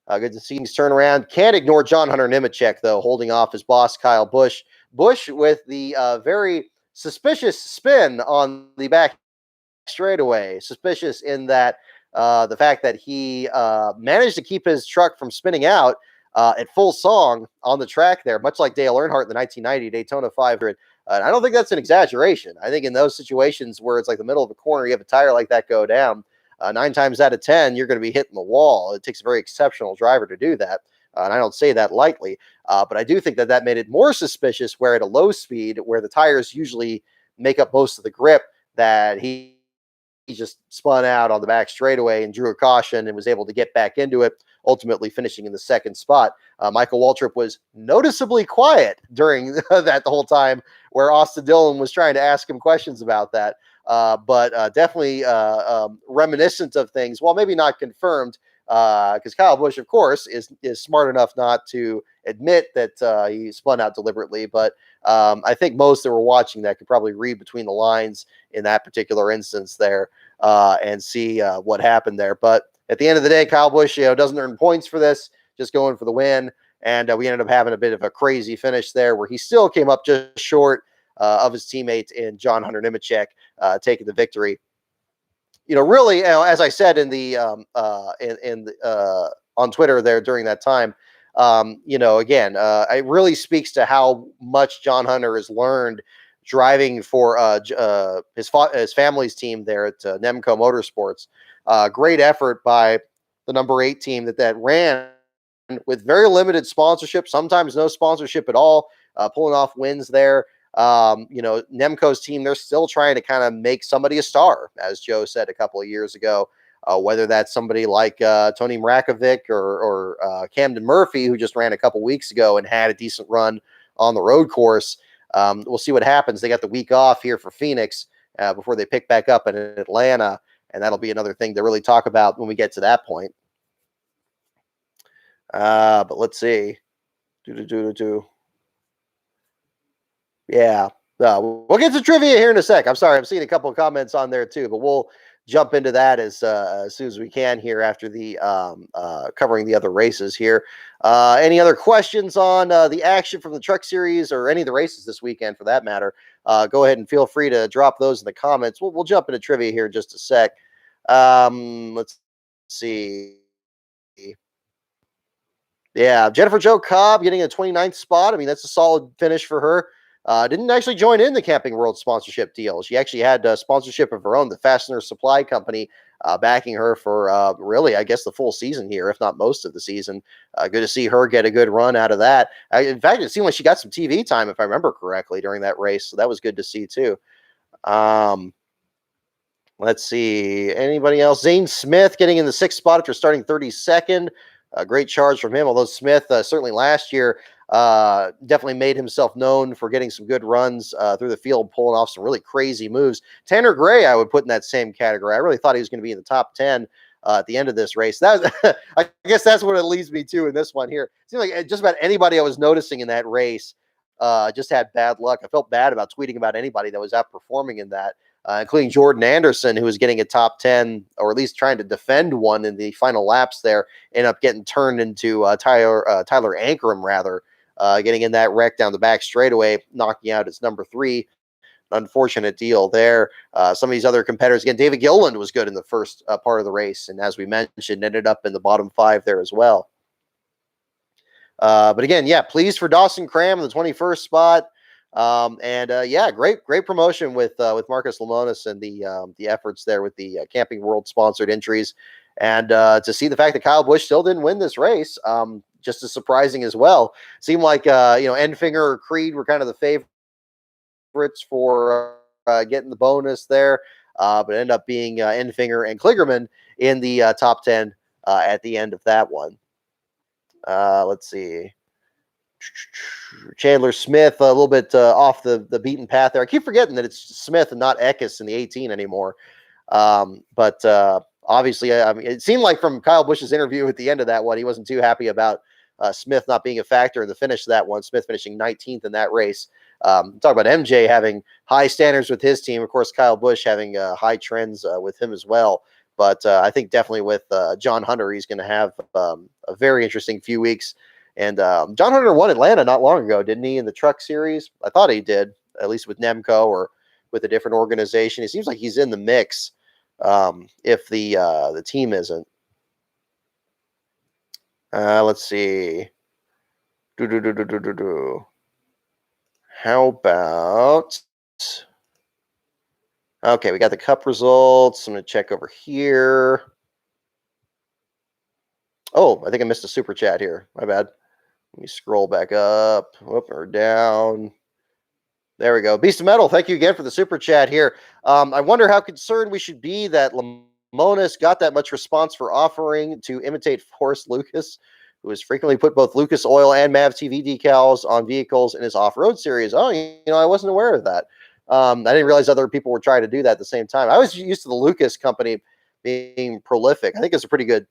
A: Good to see him turn around. Can't ignore John Hunter Nemechek, though, holding off his boss, Kyle Busch. Busch with the very suspicious spin on the back straightaway. Suspicious in that the fact that he managed to keep his truck from spinning out at full song on the track there, much like Dale Earnhardt in the 1990 Daytona 500. I don't think that's an exaggeration. I think in those situations where it's like the middle of a corner, you have a tire like that go down, 9 times out of 10, you're going to be hitting the wall. It takes a very exceptional driver to do that. And I don't say that lightly, but I do think that made it more suspicious where at a low speed, where the tires usually make up most of the grip, that he just spun out on the back straightaway and drew a caution and was able to get back into it, ultimately finishing in the 2nd spot. Michael Waltrip was noticeably quiet during that the whole time, where Austin Dillon was trying to ask him questions about that. But definitely reminiscent of things, well, maybe not confirmed, because Kyle Busch, of course, is smart enough not to admit that he spun out deliberately. But I think most that were watching that could probably read between the lines in that particular instance there and see what happened there. But at the end of the day, Kyle Busch, doesn't earn points for this, just going for the win. And we ended up having a bit of a crazy finish there where he still came up just short of his teammates in John Hunter Nemechek taking the victory. Really, as I said in the on Twitter there during that time, again, it really speaks to how much John Hunter has learned driving for his family's team there at Nemco Motorsports. Great effort by the number 8 team that ran with very limited sponsorship, sometimes no sponsorship at all, pulling off wins there. Nemco's team, they're still trying to kind of make somebody a star, as Joe said a couple of years ago, whether that's somebody like Tony Mrakovic or Camden Murphy, who just ran a couple weeks ago and had a decent run on the road course. We'll see what happens. They got the week off here for Phoenix before they pick back up in Atlanta, and that'll be another thing to really talk about when we get to that point. But let's see. Yeah. We'll get to trivia here in a sec. I'm sorry. I'm seeing a couple of comments on there too, but we'll jump into that as soon as we can here after the covering the other races here. Any other questions on the action from the Truck Series or any of the races this weekend for that matter? Go ahead and feel free to drop those in the comments. We'll jump into trivia here in just a sec. Let's see. Yeah, Jennifer Jo Cobb getting a 29th spot. I mean, that's a solid finish for her. Didn't actually join in the Camping World sponsorship deal. She actually had sponsorship of her own, the Fastener Supply Company, backing her for really, I guess, the full season here, if not most of the season. Good to see her get a good run out of that. In fact, it seemed like she got some TV time, if I remember correctly, during that race. So that was good to see, too. Let's see. Anybody else? Zane Smith getting in the 6th spot after starting 32nd. A great charge from him, although Smith certainly last year definitely made himself known for getting some good runs through the field, pulling off some really crazy moves. Tanner Gray, I would put in that same category. I really thought he was going to be in the top 10 at the end of this race. That was, I guess that's what it leads me to in this one here. It seemed like just about anybody I was noticing in that race just had bad luck. I felt bad about tweeting about anybody that was outperforming in that. Including Jordan Anderson, who was getting a top 10, or at least trying to defend one in the final laps there, ended up getting turned into Tyler Ankrum, rather, getting in that wreck down the back straightaway, knocking out its number 3. Unfortunate deal there. Some of these other competitors, again, David Gilliland was good in the first part of the race, and as we mentioned, ended up in the bottom 5 there as well. But again, yeah, pleased for Dawson Cram in the 21st spot. Yeah, great promotion with Marcus Lemonis and the efforts there with the Camping World sponsored entries, and to see the fact that Kyle Busch still didn't win this race, just as surprising as well. Seemed like Enfinger or Creed were kind of the favorites for getting the bonus there, but it ended up being Enfinger and Kligerman in the top 10 at the end of that one. Let's see. Chandler Smith, a little bit off the beaten path there. I keep forgetting that it's Smith and not Eckes in the 18 anymore. But obviously, I mean, it seemed like from Kyle Busch's interview at the end of that one, he wasn't too happy about Smith not being a factor in the finish of that one. Smith finishing 19th in that race. Talk about MJ having high standards with his team. Of course, Kyle Busch having high trends with him as well. But I think definitely with John Hunter, he's going to have a very interesting few weeks. And John Hunter won Atlanta not long ago, didn't he, in the Truck Series? I thought he did, at least with Nemco or with a different organization. It seems like he's in the mix if the team isn't. Let's see. How about... Okay, we got the Cup results. I'm going to check over here. Oh, I think I missed a super chat here. My bad. Let me scroll back up, or down. There we go. Beast of Metal, thank you again for the super chat here. I wonder how concerned we should be that Lemonis got that much response for offering to imitate Forrest Lucas, who has frequently put both Lucas Oil and MAV TV decals on vehicles in his off-road series. Oh, I wasn't aware of that. I didn't realize other people were trying to do that at the same time. I was used to the Lucas company being prolific. I think it's a pretty good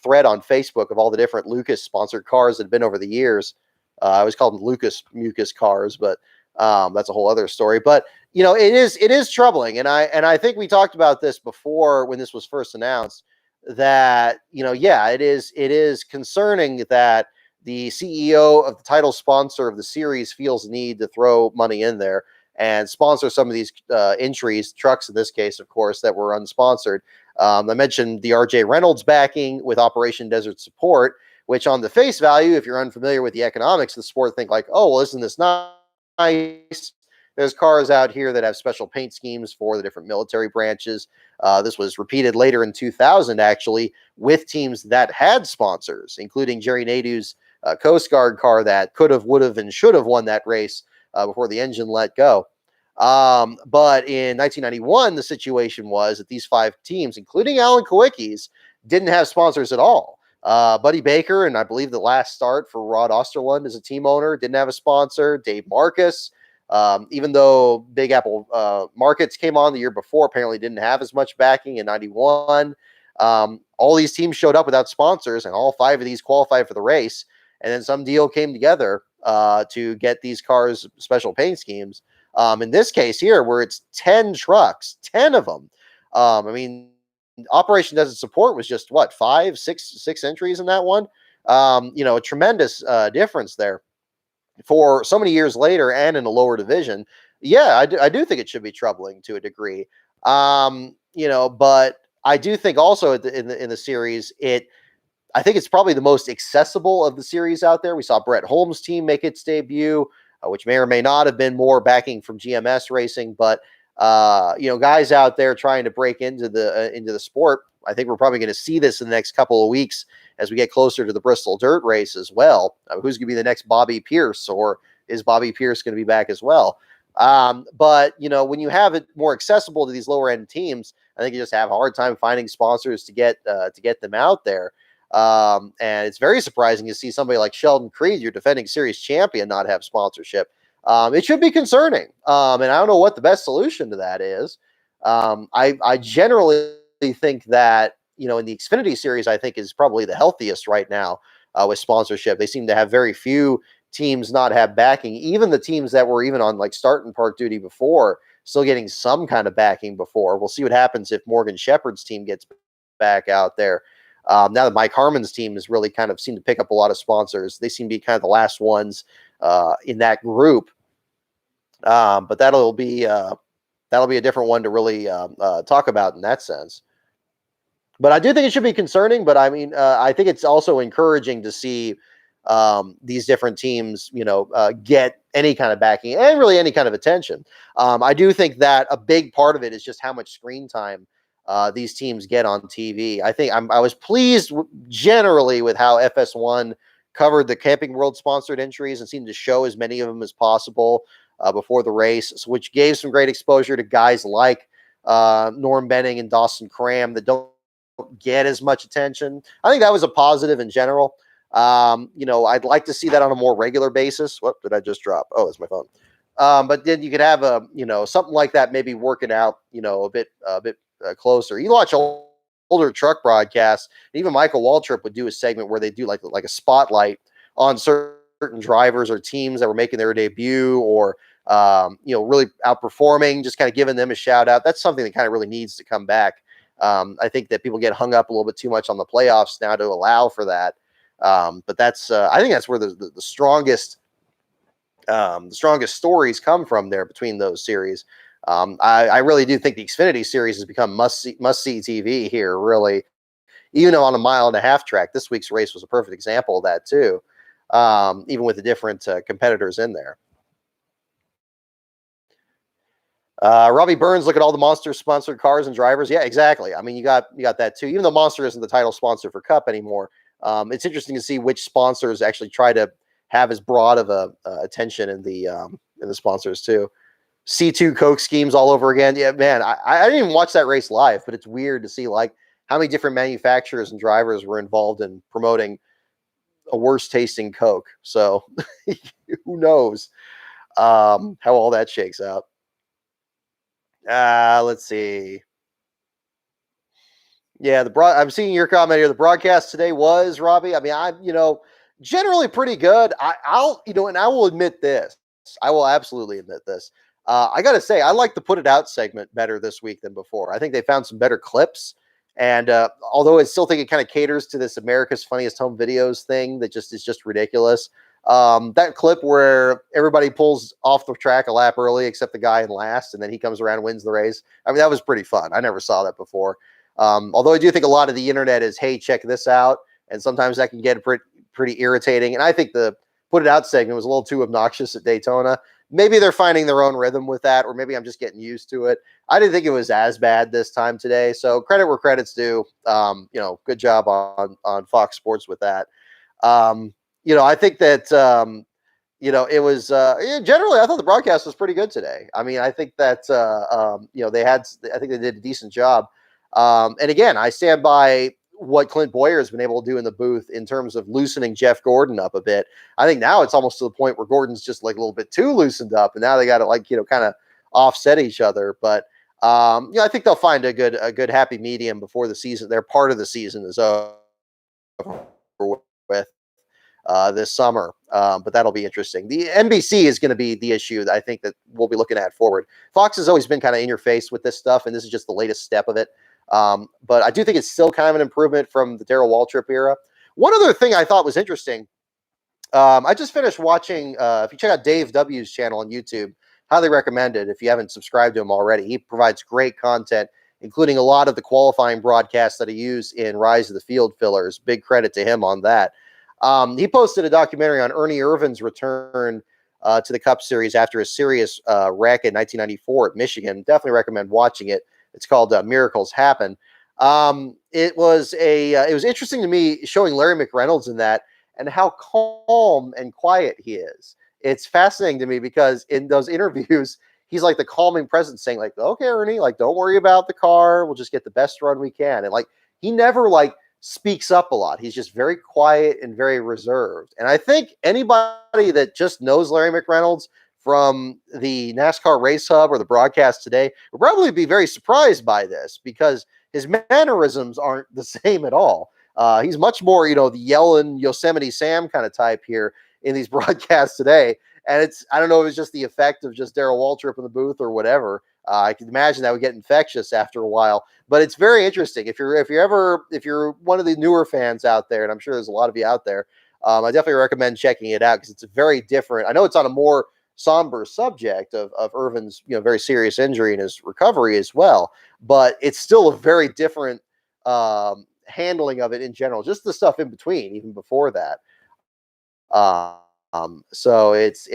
A: thread on Facebook of all the different Lucas sponsored cars that have been over the years. I always called them Lucas Mucus cars, but that's a whole other story. But it is troubling, and I think we talked about this before when this was first announced. That it is concerning that the CEO of the title sponsor of the series feels the need to throw money in there. and sponsor some of these entries, trucks in this case, of course, that were unsponsored. I mentioned the RJ Reynolds backing with Operation Desert Support, which on the face value, if you're unfamiliar with the economics of the sport, think like, oh, well, isn't this nice? There's cars out here that have special paint schemes for the different military branches. This was repeated later in 2000, actually, with teams that had sponsors, including Jerry Nadeau's Coast Guard car that could have, would have, and should have won that race before the engine let go. But in 1991, the situation was that these 5 teams, including Alan Kawicki's, didn't have sponsors at all. Buddy Baker, and I believe the last start for Rod Osterlund as a team owner, didn't have a sponsor. Dave Marcus, even though Big Apple Markets came on the year before, apparently didn't have as much backing in 91. All these teams showed up without sponsors, and all 5 of these qualified for the race. And then some deal came together to get these cars special paint schemes. In this case here, where it's 10 trucks, 10 of them. I mean, Operation Desert Support was just what, 6 entries in that one. A tremendous difference there for so many years later and in a lower division. Yeah, I do think it should be troubling to a degree. But I do think also in the series, I think it's probably the most accessible of the series out there. We saw Brett Holmes' team make its debut, which may or may not have been more backing from GMS Racing, but guys out there trying to break into the sport. I think we're probably going to see this in the next couple of weeks as we get closer to the Bristol Dirt Race as well. Who's going to be the next Bobby Pierce, or is Bobby Pierce going to be back as well? But when you have it more accessible to these lower end teams, I think you just have a hard time finding sponsors to get them out there. And it's very surprising to see somebody like Sheldon Creed, your defending series champion, not have sponsorship. It should be concerning. And I don't know what the best solution to that is. I generally think that, in the Xfinity series, I think is probably the healthiest right now with sponsorship. They seem to have very few teams not have backing. Even the teams that were even on like start and park duty before, still getting some kind of backing before. We'll see what happens if Morgan Shepherd's team gets back out there. Now that Mike Harmon's team has really kind of seemed to pick up a lot of sponsors. They seem to be kind of the last ones in that group. But that'll be a different one to really talk about in that sense. But I do think it should be concerning. But I mean, I think it's also encouraging to see these different teams, get any kind of backing and really any kind of attention. I do think that a big part of it is just how much screen time these teams get on TV. I think I was pleased generally with how FS1 covered the Camping World sponsored entries and seemed to show as many of them as possible before the race, which gave some great exposure to guys like Norm Benning and Dawson Cram that don't get as much attention. I think that was a positive in general. I'd like to see that on a more regular basis. What did I just drop? Oh, it's my phone. But then you could have something like that, maybe work it out, a bit closer. You watch older truck broadcasts, even Michael Waltrip would do a segment where they do like a spotlight on certain drivers or teams that were making their debut or really outperforming, just kind of giving them a shout out. That's something that kind of really needs to come back. I think that people get hung up a little bit too much on the playoffs now to allow for that. But that's I think that's where the strongest stories come from there between those series. I really do think the Xfinity series has become must see TV here, really. Even on a 1.5 mile track, this week's race was a perfect example of that too. Even with the different competitors in there. Robbie Burns, look at all the Monster sponsored cars and drivers. Yeah, exactly. I mean, you got that too. Even though Monster isn't the title sponsor for Cup anymore, it's interesting to see which sponsors actually try to have as broad of a attention in the sponsors too. C2 Coke schemes all over again. Yeah, man, I didn't even watch that race live, but it's weird to see like how many different manufacturers and drivers were involved in promoting a worse tasting Coke. So who knows how all that shakes out. Let's see. Yeah, I'm seeing your comment here. The broadcast today was, Robbie. I mean, I'm generally pretty good. And I will admit this. I will absolutely admit this. I got to say, I like the Put It Out segment better this week than before. I think they found some better clips. And although I still think it kind of caters to this America's Funniest Home Videos thing that is just ridiculous, That clip where everybody pulls off the track a lap early except the guy in last, and then he comes around and wins the race. I mean, that was pretty fun. I never saw that before. Although I do think a lot of the internet is, hey, check this out. And sometimes that can get pretty irritating. And I think the put it out segment was a little too obnoxious at Daytona. Maybe they're finding their own rhythm with that, or maybe I'm just getting used to it. I didn't think it was as bad this time today. So credit where credit's due. Good job on Fox Sports with that. I think that, it was generally, I thought the broadcast was pretty good today. I mean, I think that, I think they did a decent job. And again, I stand by what Clint Boyer has been able to do in the booth in terms of loosening Jeff Gordon up a bit. I think now it's almost to the point where Gordon's just like a little bit too loosened up, and now they got to kind of offset each other. But I think they'll find a good happy medium before the season. Their part of the season is over with this summer. But that'll be interesting. The NBC is going to be the issue that I think that we'll be looking at forward. Fox has always been kind of in your face with this stuff, and this is just the latest step of it. But I do think it's still kind of an improvement from the Darrell Waltrip era. One other thing I thought was interesting. I just finished watching, if you check out Dave W's channel on YouTube, highly recommend it if you haven't subscribed to him already. He provides great content, including a lot of the qualifying broadcasts that he used in Rise of the Field fillers. Big credit to him on that. He posted a documentary on Ernie Irvin's return to the Cup Series after a serious wreck in 1994 at Michigan. Definitely recommend watching it. It's called Miracles Happen. It was interesting to me showing Larry McReynolds in that and how calm and quiet he is. It's fascinating to me because in those interviews, he's like the calming presence saying like, okay, Ernie, like, don't worry about the car. We'll just get the best run we can. And like, he never like speaks up a lot. He's just very quiet and very reserved. And I think anybody that just knows Larry McReynolds from the NASCAR Race Hub or the broadcast today will probably be very surprised by this because his mannerisms aren't the same at all. He's much more, the yelling Yosemite Sam kind of type here in these broadcasts today. And I don't know if it's just the effect of just Darrell Waltrip in the booth or whatever. I can imagine that would get infectious after a while, but it's very interesting. If you're one of the newer fans out there, and I'm sure there's a lot of you out there, I definitely recommend checking it out because it's a very different. I know it's on a more somber subject of Irvin's very serious injury and his recovery as well, but it's still a very different handling of it in general. Just the stuff in between, even before that. So it's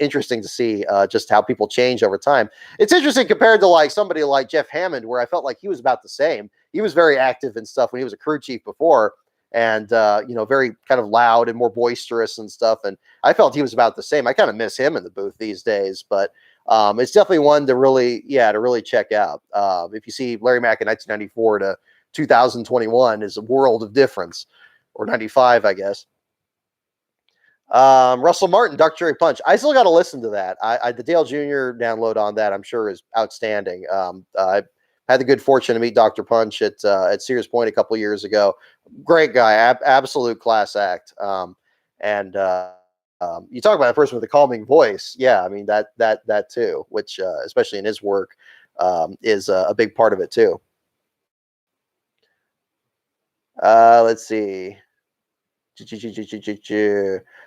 A: interesting to see just how people change over time. It's interesting compared to like somebody like Jeff Hammond, where I felt like he was about the same. He was very active and stuff when he was a crew chief before, and very kind of loud and more boisterous and stuff. And I felt he was about the same. I kind of miss him in the booth these days, but it's definitely one to really check out. If you see Larry Mack in 1994 to 2021 is a world of difference, or 95, I guess. Russell Martin, Duck Cherry Punch. I still got to listen to that. The Dale Jr. download on that, I'm sure, is outstanding. I had the good fortune to meet Dr. Punch at Sears Point a couple years ago. Great guy, absolute class act. You talk about a person with a calming voice. Yeah, I mean that too, which especially in his work is a big part of it too. Let's see.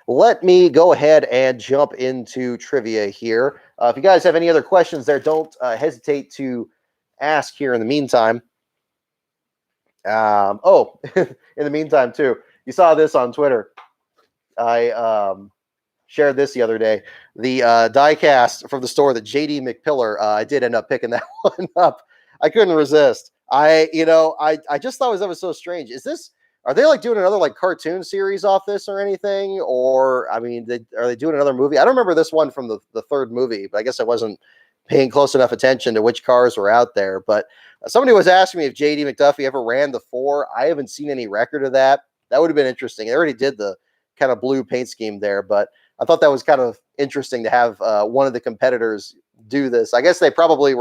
A: Let me go ahead and jump into trivia here. If you guys have any other questions there, don't hesitate to ask here in the meantime. In the meantime, too, you saw this on Twitter. I shared this the other day. The diecast from the store, the JD McPillar, I did end up picking that one up. I couldn't resist. I just thought that was so strange. Are they like doing another like cartoon series off this or anything? Or, I mean, are they doing another movie? I don't remember this one from the third movie, but I guess I wasn't paying close enough attention to which cars were out there. But somebody was asking me if JD McDuffie ever ran the 4. I haven't seen any record of that. That would have been interesting. They already did the kind of blue paint scheme there, but I thought that was kind of interesting to have one of the competitors do this. I guess they probably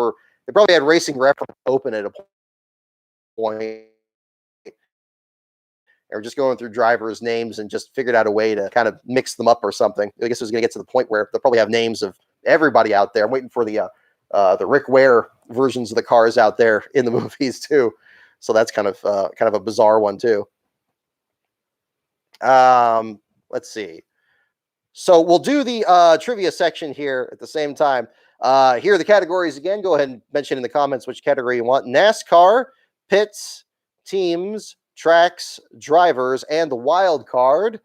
A: had Racing Reference open at a point. Or just going through drivers' names and just figured out a way to kind of mix them up or something. I guess it was going to get to the point where they'll probably have names of everybody out there. I'm waiting for the Rick Ware versions of the cars out there in the movies too. So that's kind of a bizarre one too. Let's see. So we'll do the trivia section here at the same time. Here are the categories again. Go ahead and mention in the comments which category you want. NASCAR, pits, teams, tracks, drivers, and the wild card.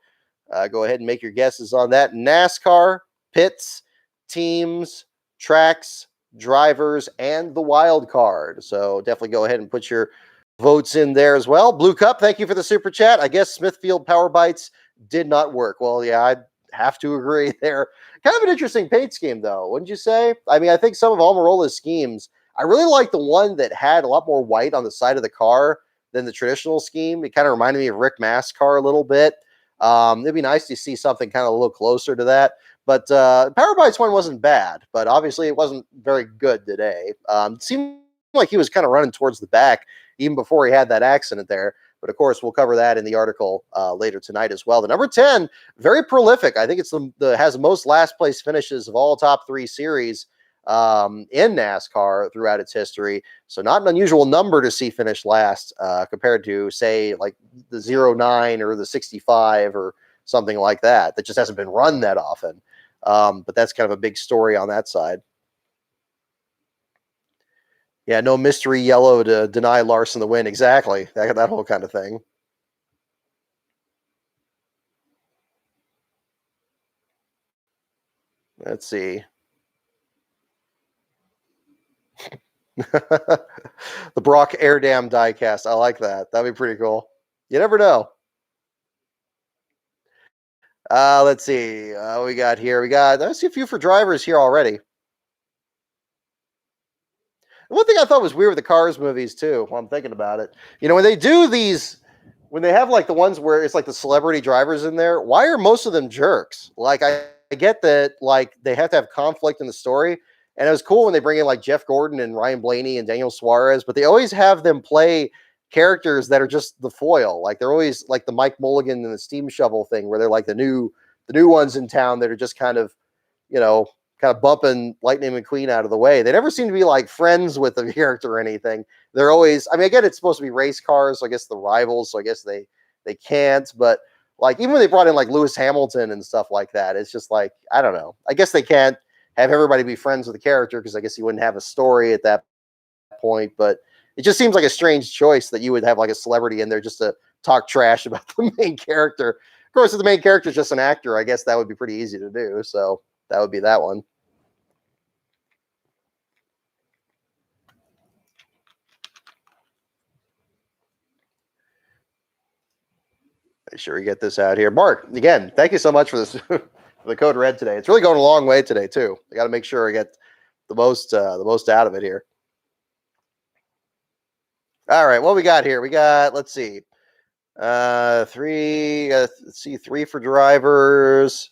A: Go ahead and make your guesses on that. NASCAR, pits, teams, tracks, drivers, and the wild card. So definitely go ahead and put your votes in there as well. Blue Cup, thank you for the super chat. I guess Smithfield Power Bites did not work. Well, yeah, I'd have to agree there. Kind of an interesting paint scheme, though, wouldn't you say? I mean, I think some of Almirola's schemes, I really like the one that had a lot more white on the side of the car than the traditional scheme. It kind of reminded me of Rick Mast's car a little bit. It'd be nice to see something kind of a little closer to that. But Power Bites one wasn't bad, but obviously it wasn't very good today. It seemed like he was kind of running towards the back even before he had that accident there. But of course, we'll cover that in the article later tonight as well. The number 10, very prolific. I think it's has the most last place finishes of all top 3 series in NASCAR throughout its history. So not an unusual number to see finish last compared to, say, like the 09 or the 65 or something like that. That just hasn't been run that often. But that's kind of a big story on that side. Yeah, no mystery yellow to deny Larson the win. Exactly. That whole kind of thing. Let's see. The Brock air dam diecast. I like that. That'd be pretty cool. You never know. Let's see. We got here. I see a few for drivers here already. One thing I thought was weird with the Cars movies too, while I'm thinking about it, when they do these, when they have like the ones where it's like the celebrity drivers in there, why are most of them jerks? Like I get that like they have to have conflict in the story, and it was cool when they bring in like Jeff Gordon and Ryan Blaney and Daniel Suarez, but they always have them play characters that are just the foil. Like they're always like the Mike Mulligan and the Steam Shovel thing, where they're like the new ones in town that are just kind of, kind of bumping Lightning McQueen out of the way. They never seem to be like friends with the character or anything. They're always, I mean, again, it's supposed to be race cars, so I guess the rivals, so I guess they can't. But like even when they brought in like Lewis Hamilton and stuff like that, it's just like, I don't know. I guess they can't have everybody be friends with the character because I guess you wouldn't have a story at that point. But it just seems like a strange choice that you would have like a celebrity in there just to talk trash about the main character. Of course, if the main character is just an actor, I guess that would be pretty easy to do. So that would be that one. Make sure we get this out here. Mark, again, thank you so much for this for the code red today. It's really going a long way today too. I got to make sure I get the most out of it here. All right, what we got here? We got, let's see, 3. Let's see, 3 for drivers.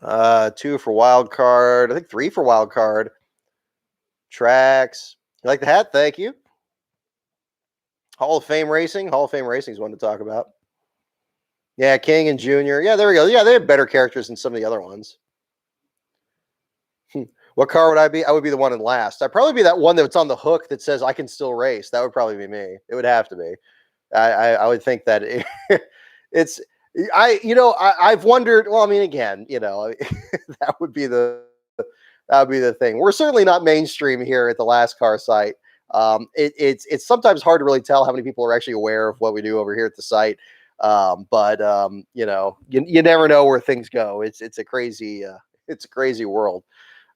A: 2 for wild card. I think 3 for wild card. Tracks. You like the hat? Thank you. Hall of Fame Racing. Hall of Fame Racing is one to talk about. Yeah, King and Junior. Yeah, there we go. Yeah, they have better characters than some of the other ones. What car would I be? I would be the one in last. I'd probably be that one that's on the hook that says I can still race. That would probably be me. It would have to be. I would think that it's I've wondered. Well, I mean, again, that would be the thing. We're certainly not mainstream here at the Last Car site. It's sometimes hard to really tell how many people are actually aware of what we do over here at the site. But you never know where things go. It's a crazy world.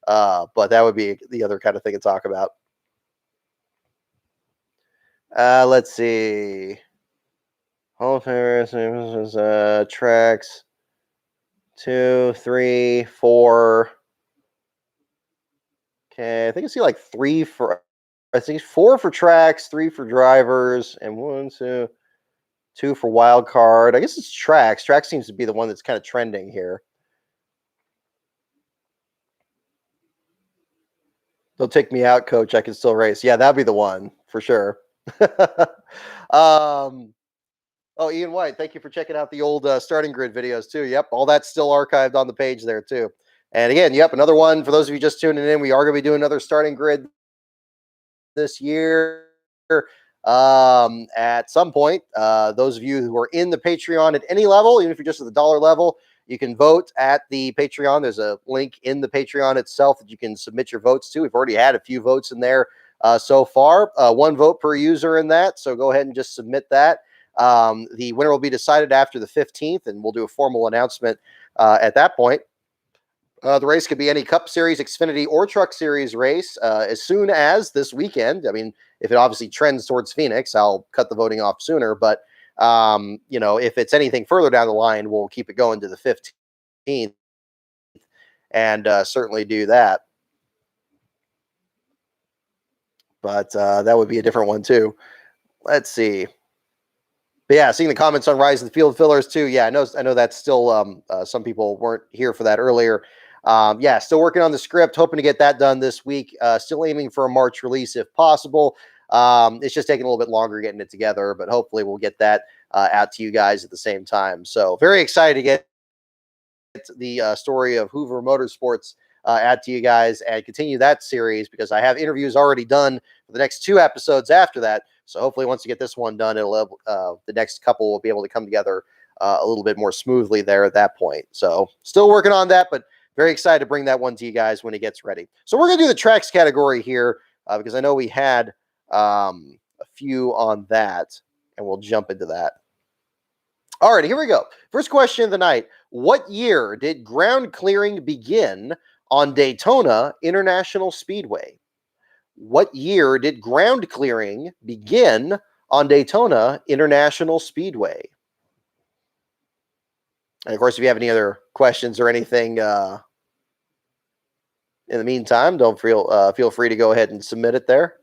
A: But that would be the other kind of thing to talk about. Let's see. Hall of Fame tracks 2, 3, 4. Okay, I think I see like 3 for. I think 4 for tracks, 3 for drivers, and 1, 2, 2 for wild card. I guess it's tracks. Tracks seems to be the one that's kind of trending here. They'll take me out, coach. I can still race. Yeah, that'd be the one for sure. Oh, Ian White, thank you for checking out the old starting grid videos too. Yep, all that's still archived on the page there too. And again, yep, another one for those of you just tuning in. We are going to be doing another starting grid this year. at some point. Those of you who are in the Patreon at any level, even if you're just at the dollar level, you can vote at the Patreon. There's a link in the Patreon itself that you can submit your votes to. We've already had a few votes in there so far. One vote per user in that. So go ahead and just submit that. The winner will be decided after the 15th, and we'll do a formal announcement at that point. The race could be any Cup Series, Xfinity, or Truck Series race as soon as this weekend. I mean, if it obviously trends towards Phoenix, I'll cut the voting off sooner. But, if it's anything further down the line, we'll keep it going to the 15th and certainly do that. But that would be a different one, too. Let's see. But yeah, seeing the comments on Rise of the Field Fillers, too. Yeah, I know that's still some people weren't here for that earlier. Still working on the script, hoping to get that done this week. Still aiming for a March release if possible. It's just taking a little bit longer getting it together, but hopefully we'll get that out to you guys at the same time. So very excited to get the story of Hoover Motorsports out to you guys and continue that series, because I have interviews already done for the next 2 episodes after that. So hopefully once you get this one done, it'll the next couple will be able to come together a little bit more smoothly there at that point. So still working on that, but very excited to bring that one to you guys when it gets ready. So we're going to do the tracks category here because I know we had a few on that, and we'll jump into that. All right, here we go. First question of the night. What year did ground clearing begin on Daytona International Speedway? What year did ground clearing begin on Daytona International Speedway? And of course, if you have any other questions or anything in the meantime, don't feel free to go ahead and submit it there.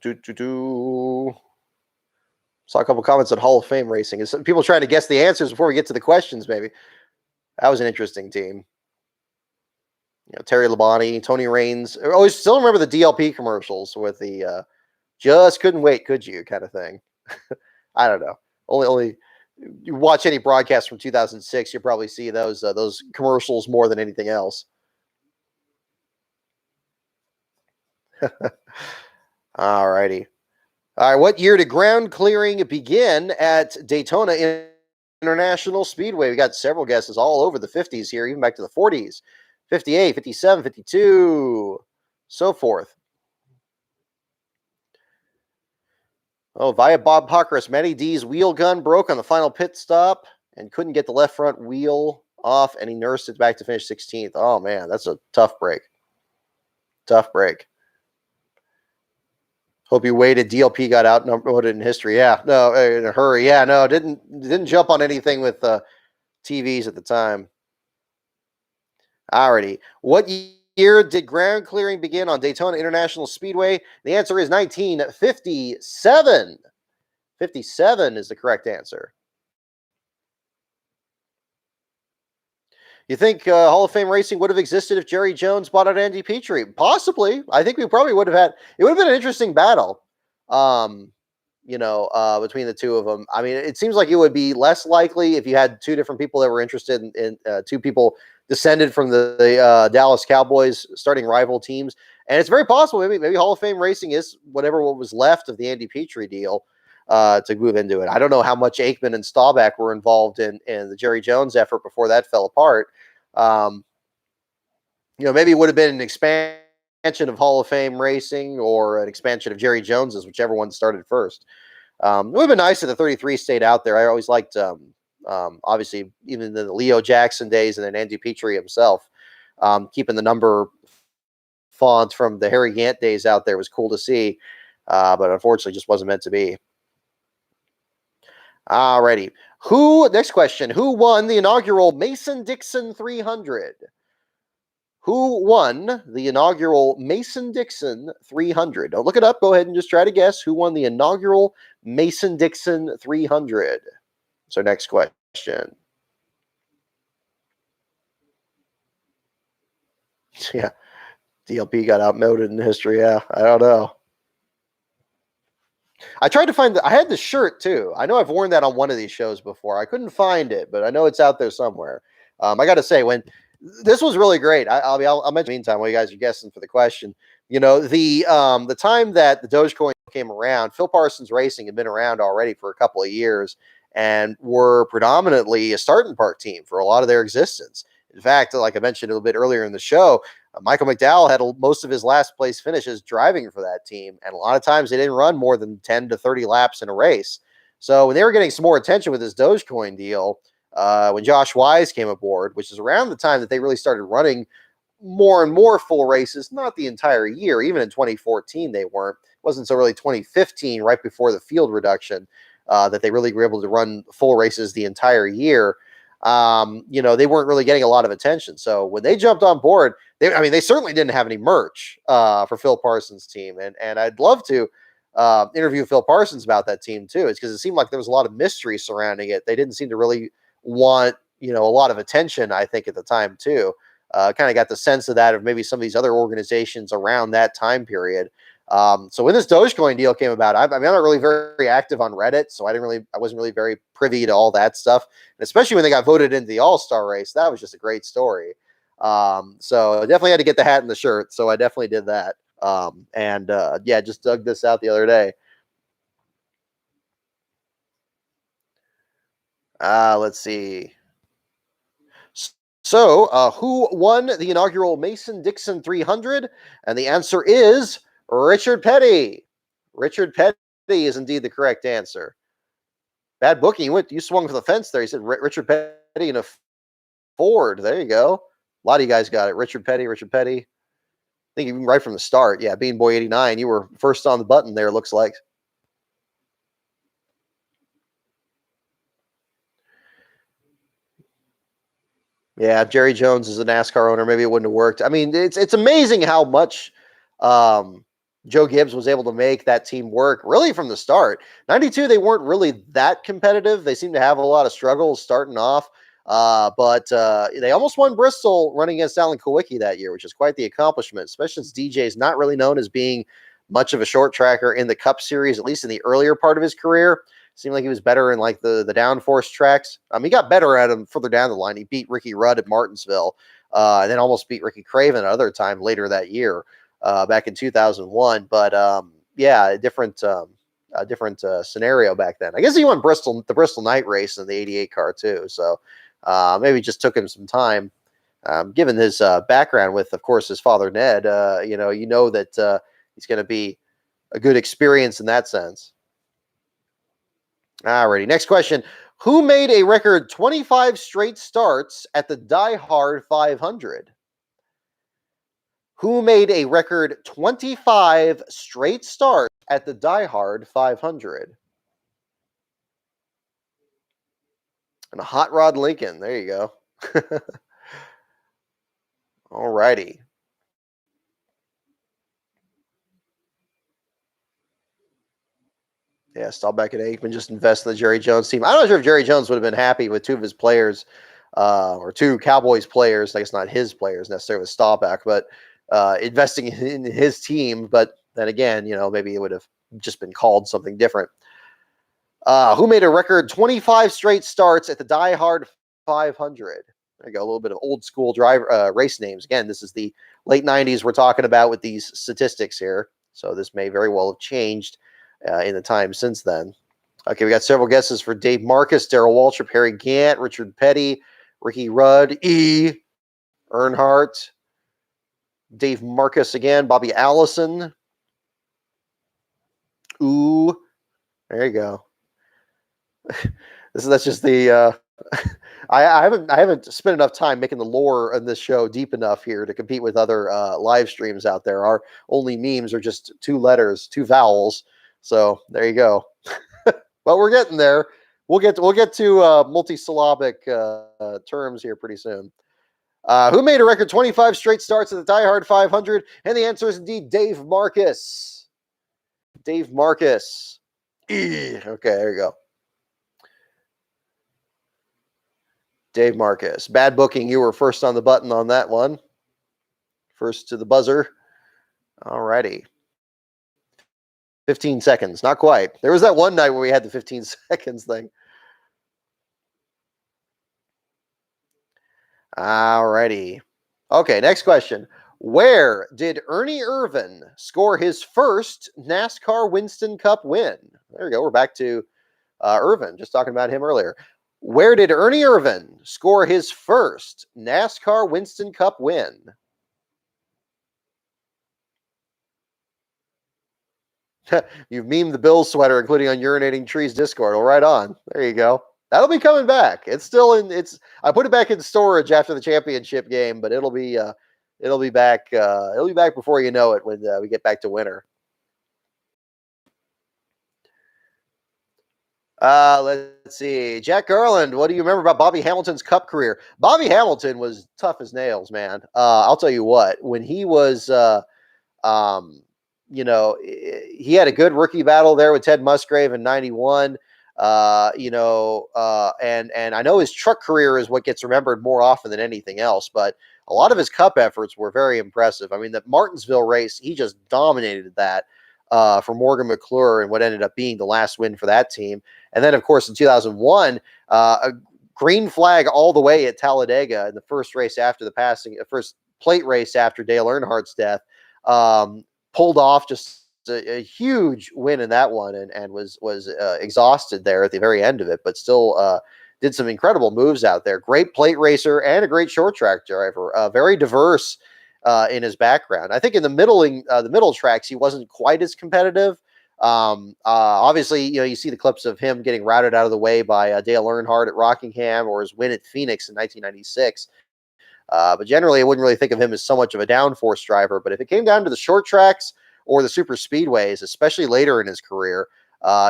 A: Saw a couple comments on Hall of Fame racing. Is people trying to guess the answers before we get to the questions? Maybe that was an interesting team. Terry Labonte, Tony Raines. I always still remember the DLP commercials with the "just couldn't wait, could you" kind of thing. I don't know. Only you watch any broadcast from 2006, you probably see those commercials more than anything else. All righty. All right. What year did ground clearing begin at Daytona International Speedway? We got several guesses all over the 50s here, even back to the 40s. 58, 57, 52, so forth. Oh, via Bob Puckris, Matty D's wheel gun broke on the final pit stop and couldn't get the left front wheel off, and he nursed it back to finish 16th. Oh, man, that's a tough break. Tough break. Hope you waited. DLP got outvoted in history. Yeah, no, in a hurry. Yeah, no, didn't jump on anything with TVs at the time. Alrighty. What year did ground clearing begin on Daytona International Speedway? The answer is 1957. 57 is the correct answer. You think Hall of Fame racing would have existed if Jerry Jones bought out Andy Petrie? Possibly. I think we probably would have had. It would have been an interesting battle, between the two of them. I mean, it seems like it would be less likely if you had two different people that were interested in two people descended from the Dallas Cowboys, starting rival teams. And it's very possible maybe Hall of Fame racing is what was left of the Andy Petrie deal to move into it. I don't know how much Aikman and Staubach were involved in the Jerry Jones effort before that fell apart. Maybe it would have been an expansion of Hall of Fame racing or an expansion of Jerry Jones's, whichever one started first. It would have been nice if the 33 stayed out there. I always liked, obviously, even the Leo Jackson days and then Andy Petrie himself, keeping the number font from the Harry Gant days out there was cool to see, but unfortunately just wasn't meant to be. Alrighty. Next question. Who won the inaugural Mason-Dixon 300? Who won the inaugural Mason-Dixon 300? Don't look it up. Go ahead and just try to guess who won the inaugural Mason-Dixon 300. That's our next question. Yeah. DLP got outmoded in history. Yeah, I don't know. I tried to find I had the shirt too. I know I've worn that on one of these shows before. I couldn't find it, but I know it's out there somewhere. I got to say, when This was really great. I'll mention meantime while you guys are guessing for the question. The time that the Dogecoin came around, Phil Parsons Racing had been around already for a couple of years and were predominantly a starting park team for a lot of their existence. In fact, like I mentioned a little bit earlier in the show, Michael McDowell had most of his last place finishes driving for that team, and a lot of times they didn't run more than 10 to 30 laps in a race. So when they were getting some more attention with this Dogecoin deal, when Josh Wise came aboard, which is around the time that they really started running more and more full races, not the entire year. Even in 2014, they weren't. It wasn't until really 2015, right before the field reduction, that they really were able to run full races the entire year. They weren't really getting a lot of attention. So when they jumped on board, they certainly didn't have any merch for Phil Parsons' team, and I'd love to interview Phil Parsons about that team too. It's because it seemed like there was a lot of mystery surrounding it. They didn't seem to really want a lot of attention, I think, at the time too. Kind of got the sense of that of maybe some of these other organizations around that time period. So when this Dogecoin deal came about, I'm not really very active on Reddit, so I wasn't really very privy to all that stuff. And especially when they got voted into the All-Star race, that was just a great story. So I definitely had to get the hat and the shirt, so I definitely did that. Just dug this out the other day. Let's see. So, who won the inaugural Mason-Dixon 300? And the answer is Richard Petty. Richard Petty is indeed the correct answer. Bad booking. You swung for the fence there. You said Richard Petty in a Ford. There you go. A lot of you guys got it. Richard Petty. I think even right from the start. Yeah, Bean Boy 89. You were first on the button there, looks like. Yeah, Jerry Jones is a NASCAR owner. Maybe it wouldn't have worked. I mean, it's amazing how much Joe Gibbs was able to make that team work really from the start. 92, they weren't really that competitive. They seemed to have a lot of struggles starting off. But they almost won Bristol running against Alan Kulwicki that year, which is quite the accomplishment, especially since DJ is not really known as being much of a short tracker in the Cup Series, at least in the earlier part of his career. Seemed like he was better in like the downforce tracks. He got better at him further down the line. He beat Ricky Rudd at Martinsville, and then almost beat Ricky Craven another time later that year, back in 2001. But a different scenario back then. I guess he won the Bristol night race in the 88 car too. So maybe it just took him some time. Given his background with, of course, his father Ned, that he's going to be a good experience in that sense. Alrighty, next question. Who made a record 25 straight starts at the Die Hard 500? Who made a record 25 straight starts at the Die Hard 500? And a Hot Rod Lincoln. There you go. Alrighty. Yeah, Staubach and Aikman just invest in the Jerry Jones team. I'm not sure if Jerry Jones would have been happy with two of his players, or two Cowboys players. I guess not his players necessarily, Staubach, but investing in his team. But then again, maybe it would have just been called something different. Who made a record 25 straight starts at the Die Hard 500? There you go, a little bit of old school race names. Again, this is the late 90s we're talking about with these statistics here. So this may very well have changed in the time since then. Okay, we got several guesses for Dave Marcus, Darrell Waltrip, Harry Gant, Richard Petty, Ricky Rudd, Earnhardt, Dave Marcus again, Bobby Allison. Ooh, there you go. That's just the I haven't spent enough time making the lore in this show deep enough here to compete with other live streams out there. Our only memes are just two letters, two vowels. So there you go. But we're getting there. We'll get to multi-syllabic terms here pretty soon. Who made a record 25 straight starts at the Die Hard 500? And the answer is indeed Dave Marcus. Dave Marcus. Okay, there you go. Dave Marcus. Bad booking. You were first on the button on that one. First to the buzzer. All righty. 15 seconds. Not quite. There was that one night where we had the 15 seconds thing. Alrighty. Okay, next question. Where did Ernie Irvin score his first NASCAR Winston Cup win? There we go. We're back to Irvin, just talking about him earlier. Where did Ernie Irvin score his first NASCAR Winston Cup win? You've memed the Bills sweater, including on Urinating Trees Discord. Well, right on. There you go. That'll be coming back. It's still in. It's. I put it back in storage after the championship game, but it'll be. It'll be back. It'll be back before you know it when we get back to winter. Let's see. Jack Garland, what do you remember about Bobby Hamilton's Cup career? Bobby Hamilton was tough as nails, man. I'll tell you what. When he was um, he had a good rookie battle there with Ted Musgrave in '91. And I know his truck career is what gets remembered more often than anything else, but a lot of his Cup efforts were very impressive. I mean, the Martinsville race, he just dominated that for Morgan McClure and what ended up being the last win for that team. And then, of course, in 2001, a green flag all the way at Talladega in the first race after the passing, first plate race after Dale Earnhardt's death. Pulled off just a huge win in that one, and was exhausted there at the very end of it, but still did some incredible moves out there. Great plate racer and a great short track driver. Very diverse in his background. I think in the middle tracks he wasn't quite as competitive. Obviously, you see the clips of him getting routed out of the way by Dale Earnhardt at Rockingham, or his win at Phoenix in 1996. But generally, I wouldn't really think of him as so much of a downforce driver. But if it came down to the short tracks or the super speedways, especially later in his career,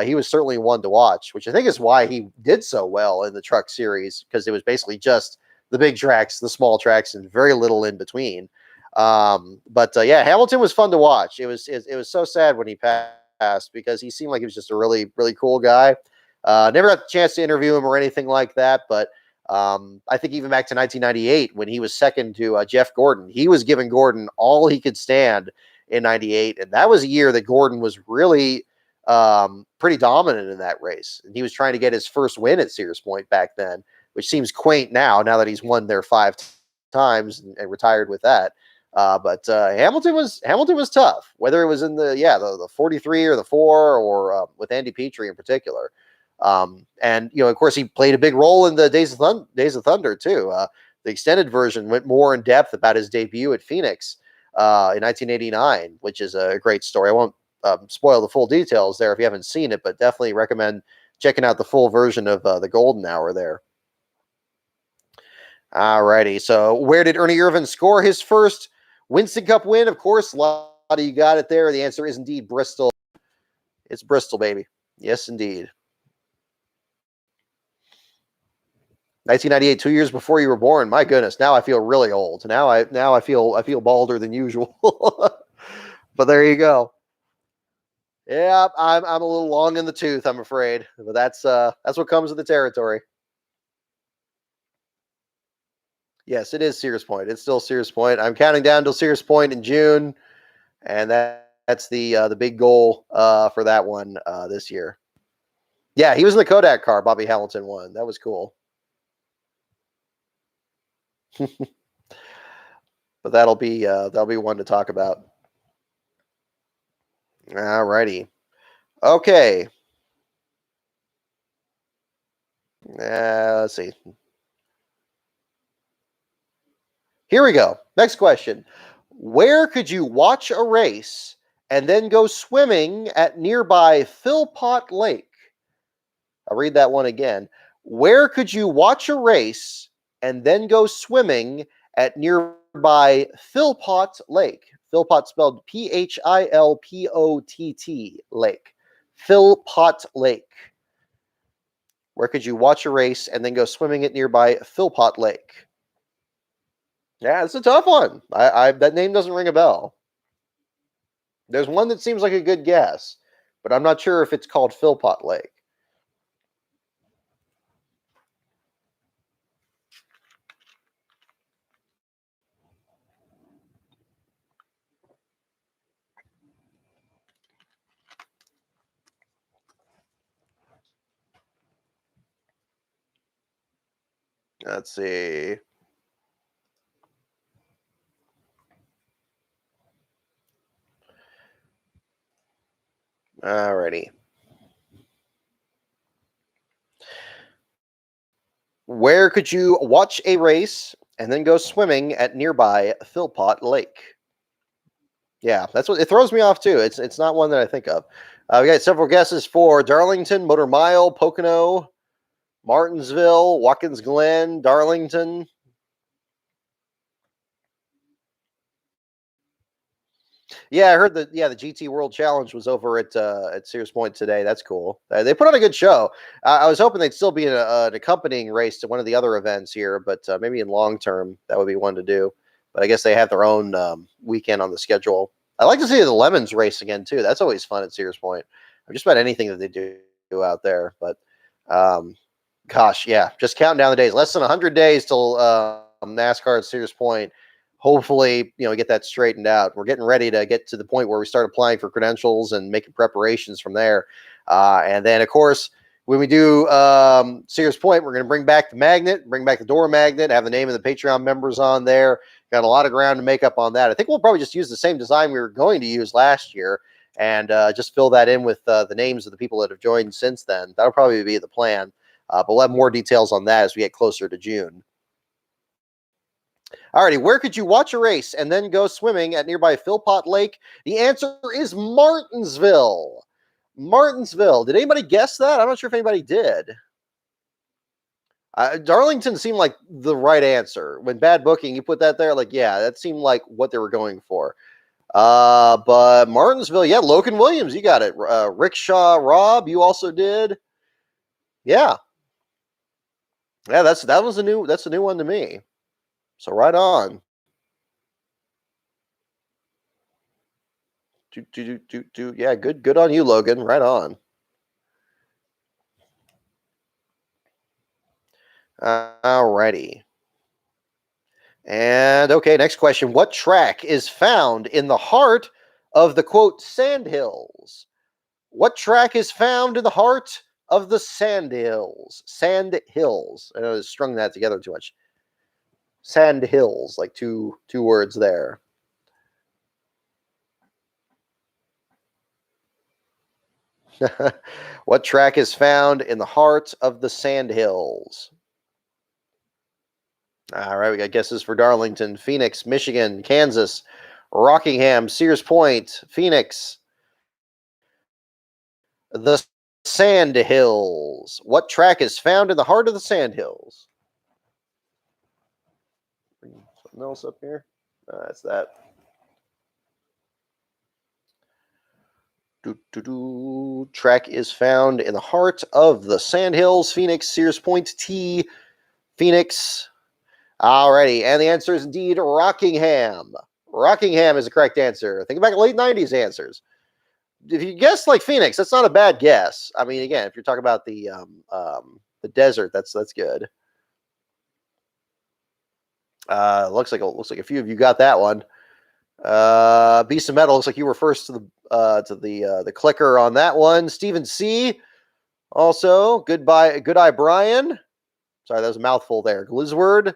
A: he was certainly one to watch, which I think is why he did so well in the truck series, because it was basically just the big tracks, the small tracks, and very little in between. Yeah, Hamilton was fun to watch. It was so sad when he passed, because he seemed like he was just a really, really cool guy. Never got the chance to interview him or anything like that, but I think even back to 1998, when he was second to Jeff Gordon, he was giving Gordon all he could stand in '98, and that was a year that Gordon was really pretty dominant in that race. And he was trying to get his first win at Sears Point back then, which seems quaint now that he's won there 5 times and retired with that. But Hamilton was tough, whether it was in the 43 or the 4, or with Andy Petrie in particular. And of course, he played a big role in the Days of Thunder too. The extended version went more in depth about his debut at Phoenix in 1989, which is a great story. I won't spoil the full details there if you haven't seen it, but definitely recommend checking out the full version of the Golden Hour there. Alrighty, so where did Ernie Irvin score his first Winston Cup win? Of course, a lot of you got it there. The answer is indeed Bristol. It's Bristol, baby. Yes, indeed. 1998, 2 years before you were born. My goodness, now I feel really old. Now I feel balder than usual. But there you go. Yeah, I'm a little long in the tooth, I'm afraid. But that's what comes with the territory. Yes, it is Sears Point. It's still Sears Point. I'm counting down till Sears Point in June, and that's the big goal for that one this year. Yeah, he was in the Kodak car. Bobby Hamilton won. That was cool. But that'll be one to talk about. All righty. Okay. Let's see. Here we go. Next question. Where could you watch a race and then go swimming at nearby Philpott Lake? I'll read that one again. Where could you watch a race and then go swimming at nearby Philpott Lake? Philpott spelled Philpott Lake. Philpott Lake. Where could you watch a race and then go swimming at nearby Philpott Lake? Yeah, it's a tough one. I that name doesn't ring a bell. There's one that seems like a good guess, but I'm not sure if it's called Philpott Lake. Let's see. Alrighty. Where could you watch a race and then go swimming at nearby Philpott Lake? Yeah, that's what it throws me off too. It's not one that I think of. We got several guesses for Darlington, Motor Mile, Pocono, Martinsville, Watkins Glen, Darlington. Yeah, I heard that. Yeah, the GT World Challenge was over at Sears Point today. That's cool. They put on a good show. I was hoping they'd still be in an accompanying race to one of the other events here, but maybe in long term that would be one to do. But I guess they have their own weekend on the schedule. I like to see the Lemons race again too. That's always fun at Sears Point. Or just about anything that they do out there. But um, gosh, yeah, just counting down the days. Less than 100 days till NASCAR at Sears Point. Hopefully, get that straightened out. We're getting ready to get to the point where we start applying for credentials and making preparations from there. And then, of course, when we do Sears Point, we're going to bring back the magnet, bring back the door magnet, have the name of the Patreon members on there. Got a lot of ground to make up on that. I think we'll probably just use the same design we were going to use last year and just fill that in with the names of the people that have joined since then. That'll probably be the plan. But we'll have more details on that as we get closer to June. Alrighty, where could you watch a race and then go swimming at nearby Philpott Lake? The answer is Martinsville. Martinsville. Did anybody guess that? I'm not sure if anybody did. Darlington seemed like the right answer. When bad booking, you put that there, like, yeah, that seemed like what they were going for. But Martinsville, yeah, Logan Williams, you got it. Rickshaw Rob, you also did. Yeah. Yeah, that's a new one to me. So right on. Yeah, good on you, Logan. Right on. Alrighty. And okay, next question. What track is found in the heart of the quote sand hills? What track is found in the heart of the sand hills? Sand hills. I know I strung that together too much. Sand hills, like two words there. What track is found in the heart of the sand hills? All right, we got guesses for Darlington, Phoenix, Michigan, Kansas, Rockingham, Sears Point, Phoenix, the Sand Hills. What track is found in the heart of the Sand Hills? Bring something else up here. That's that. Track is found in the heart of the Sand Hills, Phoenix, Sears Point, T, Phoenix. Alrighty, and the answer is indeed Rockingham. Rockingham is the correct answer. Think about late 90s answers. If you guess like Phoenix, that's not a bad guess. I mean, again, if you're talking about the desert, that's good. Looks like a few of you got that one. Beast of Metal looks like you were first to the clicker on that one. Stephen C. Also, Good Eye Brian. Sorry, that was a mouthful there. Glizzword.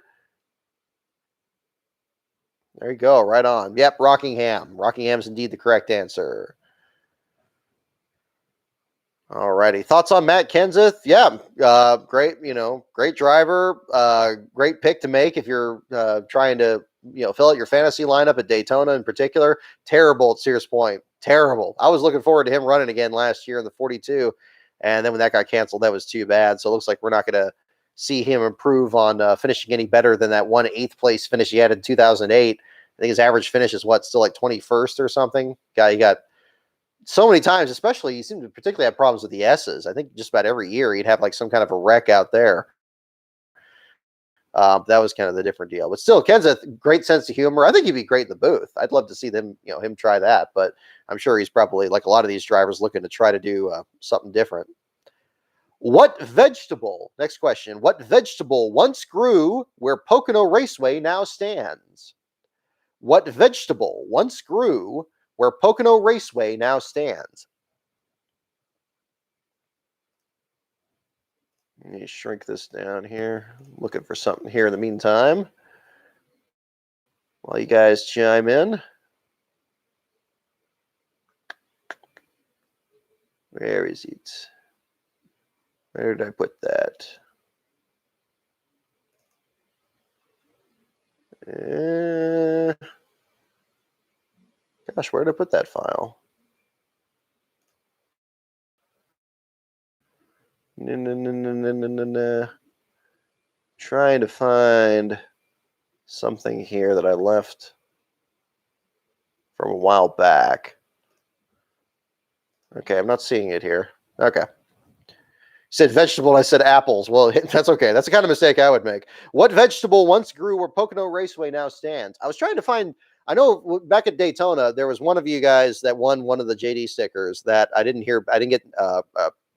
A: There you go. Right on. Yep, Rockingham. Rockingham is indeed the correct answer. Alrighty. Thoughts on Matt Kenseth? Yeah, great. Great driver. Great pick to make if you're trying to fill out your fantasy lineup at Daytona in particular. Terrible at Sears Point. Terrible. I was looking forward to him running again last year in the 42, and then when that got canceled, that was too bad. So it looks like we're not going to see him improve on finishing any better than that 1/8 place finish he had in 2008. I think his average finish is still like 21st or something. He got so many times, especially he seemed to particularly have problems with the S's. I think just about every year he'd have like some kind of a wreck out there. That was kind of the different deal. But still, Kenzeth, great sense of humor. I think he'd be great in the booth. I'd love to see him try that. But I'm sure he's probably, like a lot of these drivers, looking to try to do something different. What vegetable, next question, what vegetable once grew where Pocono Raceway now stands? What vegetable once grew where Pocono Raceway now stands? Let me shrink this down here. Looking for something here in the meantime while you guys chime in. Where is it? Where did I put that? Gosh, where did I put that file? Trying to find something here that I left from a while back. Okay, I'm not seeing it here. Okay. Said vegetable, and I said apples. Well, that's okay. That's the kind of mistake I would make. What vegetable once grew where Pocono Raceway now stands? I was trying to find. I know back at Daytona, there was one of you guys that won one of the JD stickers that I didn't hear. I didn't get a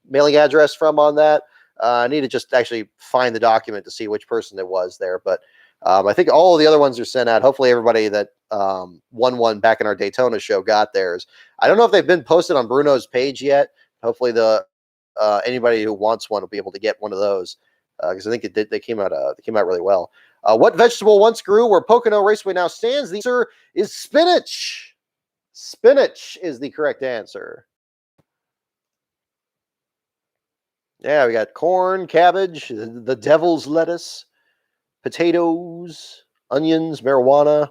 A: mailing address from on that. I need to just actually find the document to see which person it was there. But I think all of the other ones are sent out. Hopefully, everybody that won one back in our Daytona show got theirs. I don't know if they've been posted on Bruno's page yet. Hopefully, anybody who wants one will be able to get one of those because I think they came out really well. What vegetable once grew where Pocono Raceway now stands? The answer is spinach. Spinach is the correct answer. Yeah, we got corn, cabbage, the devil's lettuce, potatoes, onions, marijuana,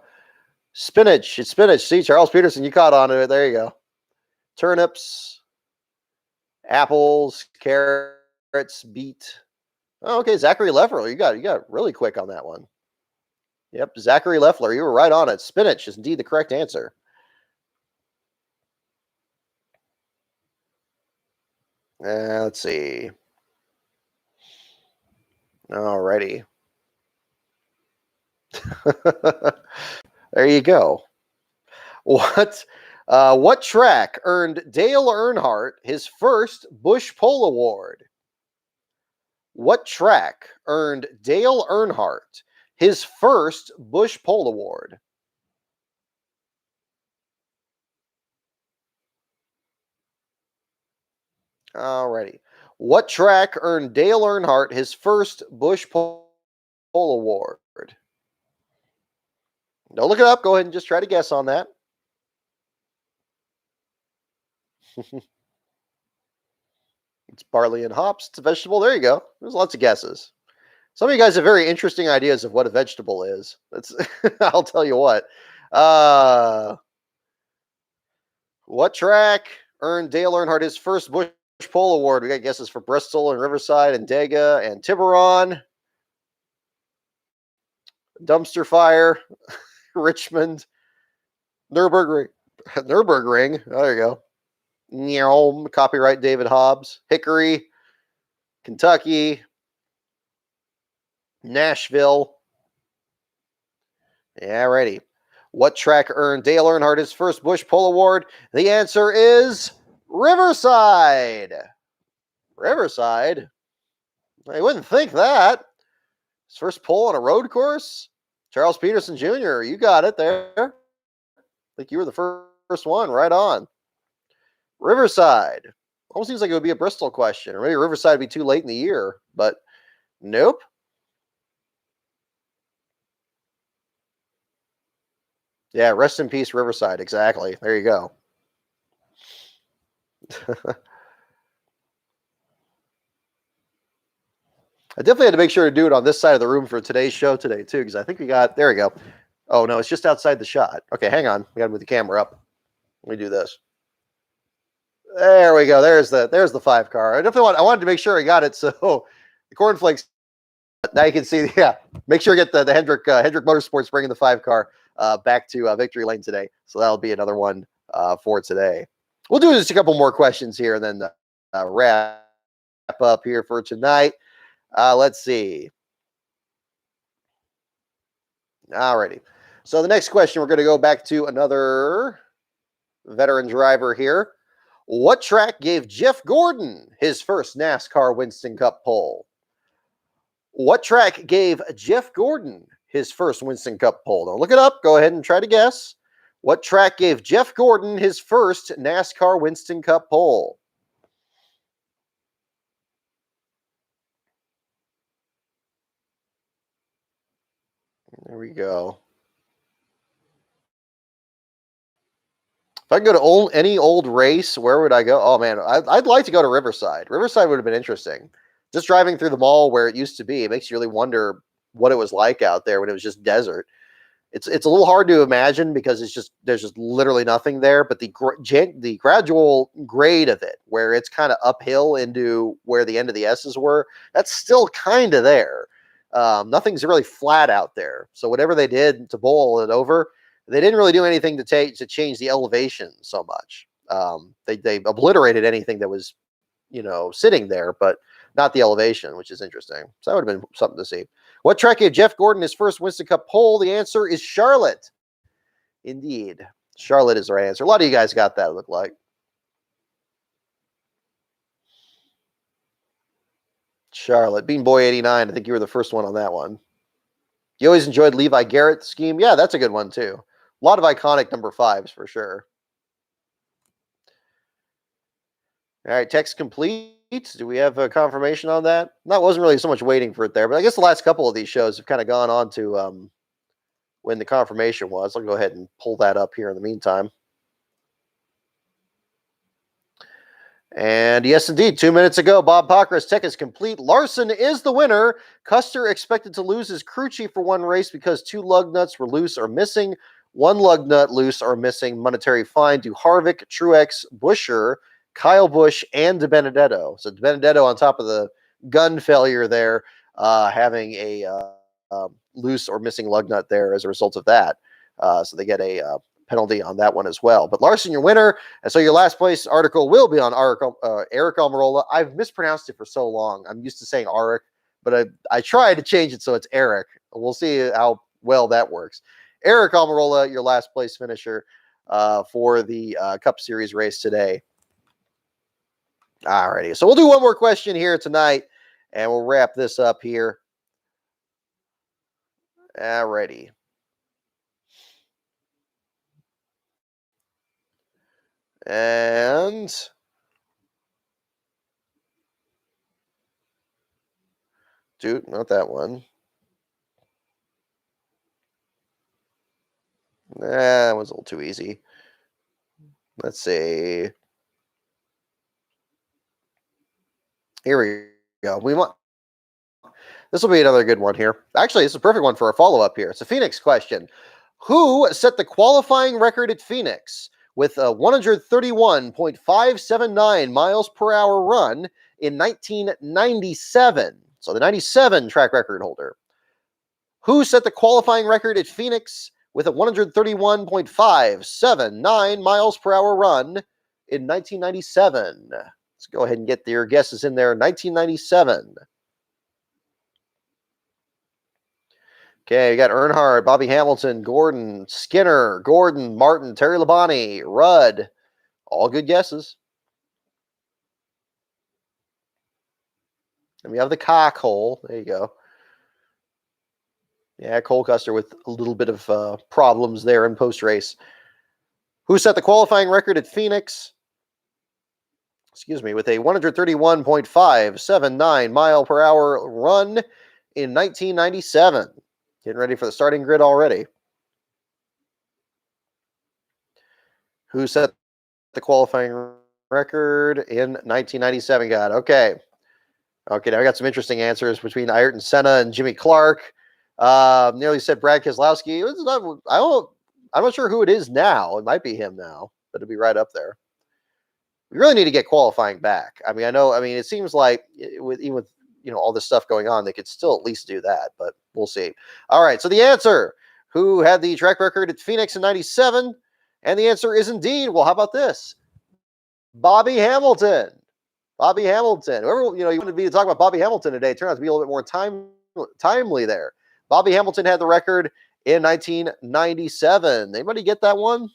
A: spinach. It's spinach. See, Charles Peterson, you caught on to it. There you go. Turnips, apples, carrots, beet. Oh, okay, Zachary Leffler, you got really quick on that one. Yep, Zachary Leffler, you were right on it. Spinach is indeed the correct answer. Let's see. Alrighty. There you go. What track earned Dale Earnhardt his first Busch Pole Award? What track earned Dale Earnhardt his first Busch Pole Award? Alrighty. What track earned Dale Earnhardt his first Busch Pole Award? Don't look it up. Go ahead and just try to guess on that. It's barley and hops. It's a vegetable. There you go. There's lots of guesses. Some of you guys have very interesting ideas of what a vegetable is. That's I'll tell you what. What track earned Dale Earnhardt his first Busch Pole Award? We got guesses for Bristol and Riverside and Dega and Tiburon, Dumpster Fire, Richmond, Nürburgring. Nürburgring. There you go. Copyright David Hobbs. Hickory, Kentucky, Nashville. Yeah, ready. What track earned Dale Earnhardt his first Busch Pole Award? The answer is Riverside. Riverside? I wouldn't think that. His first pole on a road course? Charles Peterson Jr., you got it there. I think you were the first one. Right on. Riverside. Almost seems like it would be a Bristol question. Or maybe Riverside would be too late in the year. But nope. Yeah, rest in peace, Riverside. Exactly. There you go. I definitely had to make sure to do it on this side of the room for today's show today, too, because I think there we go. Oh, no, it's just outside the shot. Okay, hang on. We got to move the camera up. Let me do this. There we go. There's the 5 car. I wanted to make sure I got it. So the cornflakes, now you can see, yeah, make sure you get the Hendrick Motorsports bringing the 5 car back to Victory Lane today. So that'll be another one for today. We'll do just a couple more questions here and then wrap up here for tonight. Let's see. Alrighty. So the next question, we're going to go back to another veteran driver here. What track gave Jeff Gordon his first NASCAR Winston Cup pole? What track gave Jeff Gordon his first Winston Cup pole? Don't look it up. Go ahead and try to guess. What track gave Jeff Gordon his first NASCAR Winston Cup pole? There we go. If I could go to any old race, where would I go? Oh man, I'd like to go to Riverside. Riverside would have been interesting. Just driving through the mall where it used to be, it makes you really wonder what it was like out there when it was just desert. It's a little hard to imagine because there's just literally nothing there. But the gradual grade of it, where it's kind of uphill into where the end of the S's were, that's still kind of there. Nothing's really flat out there. So whatever they did to bowl it over, they didn't really do anything to change the elevation so much. They obliterated anything that was sitting there, but not the elevation, which is interesting. So that would have been something to see. What track gave Jeff Gordon his first Winston Cup pole? The answer is Charlotte. Indeed. Charlotte is the right answer. A lot of you guys got that, it looked like. Charlotte. Bean Boy 89. I think you were the first one on that one. You always enjoyed Levi Garrett's scheme. Yeah, that's a good one, too. A lot of iconic number 5s for sure. All right, text complete. Do we have a confirmation on that? That wasn't really so much waiting for it there, but I guess the last couple of these shows have kind of gone on to when the confirmation was. I'll go ahead and pull that up here in the meantime. And yes, indeed, 2 minutes ago, Bob Pockra's tech is complete. Larson is the winner. Custer expected to lose his crew chief for one race because 2 lug nuts were loose or missing. 1 lug nut loose or missing. Monetary fine to Harvick, Truex, Buescher, Kyle Busch, and DiBenedetto. So DiBenedetto on top of the gun failure there, having a loose or missing lug nut there as a result of that. So they get a penalty on that one as well. But Larson, your winner. And so your last place article will be on Eric Almirola. I've mispronounced it for so long. I'm used to saying Arik, but I tried to change it so it's Eric. We'll see how well that works. Eric Almirola, your last place finisher for the Cup Series race today. Alrighty, so we'll do one more question here tonight, and we'll wrap this up here. Alrighty. And dude, not that one. That was a little too easy. Let's see. Here we go. This will be another good one here. Actually, it's a perfect one for a follow-up here. It's a Phoenix question. Who set the qualifying record at Phoenix with a 131.579 miles per hour run in 1997? So the 97 track record holder. Who set the qualifying record at Phoenix with a 131.579 miles per hour run in 1997? Let's go ahead and get your guesses in there. 1997. Okay, we got Earnhardt, Bobby Hamilton, Gordon, Skinner, Gordon, Martin, Terry Labonte, Rudd. All good guesses. And we have the cock hole. There you go. Yeah, Cole Custer with a little bit of problems there in post-race. Who set the qualifying record at Phoenix? With a 131.579 mile per hour run in 1997. Getting ready for the starting grid already. Who set the qualifying record in 1997? Got it. Okay, now I got some interesting answers between Ayrton Senna and Jimmy Clark. Nearly said Brad Keselowski. I'm not sure who it is now. It might be him now, but it'll be right up there. We really need to get qualifying back. I mean, it seems like even with all this stuff going on, they could still at least do that, but we'll see. All right, so the answer, who had the track record at Phoenix in 97? And the answer is indeed, well, how about this? Bobby Hamilton. Bobby Hamilton. Whoever, you wanted me to talk about Bobby Hamilton today, it turned out to be a little bit more timely there. Bobby Hamilton had the record in 1997. Anybody get that one?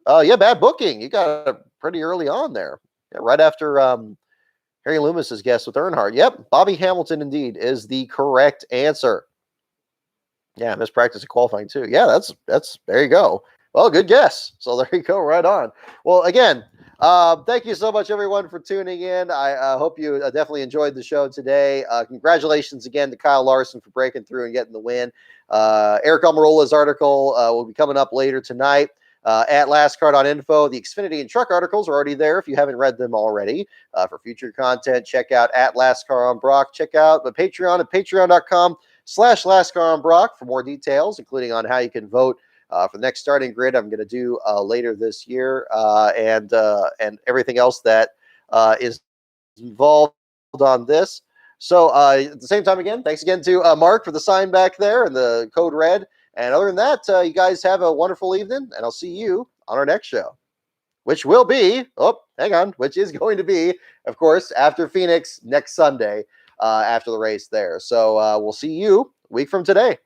A: Yeah, bad booking. You got it pretty early on there. Yeah, right after Harry Loomis's guess with Earnhardt. Yep, Bobby Hamilton indeed is the correct answer. Yeah, mispractice of qualifying too. Yeah, that's there you go. Well, good guess. So there you go, right on. Well, again, thank you so much, everyone, for tuning in. I hope you definitely enjoyed the show today. Congratulations again to Kyle Larson for breaking through and getting the win. Eric Almirola's article will be coming up later tonight. at lastcar.info. The Xfinity and truck articles are already there if you haven't read them already. For future content, check out at LastCar on Brock. Check out the Patreon at patreon.com/LastCar on Brock for more details, including on how you can vote for the next starting grid I'm going to do later this year, and everything else that is involved on this. So at the same time, again, thanks again to Mark for the sign back there and the code red. And other than that, you guys have a wonderful evening, and I'll see you on our next show, which will be, which is going to be, of course, after Phoenix next Sunday, after the race there. So we'll see you a week from today.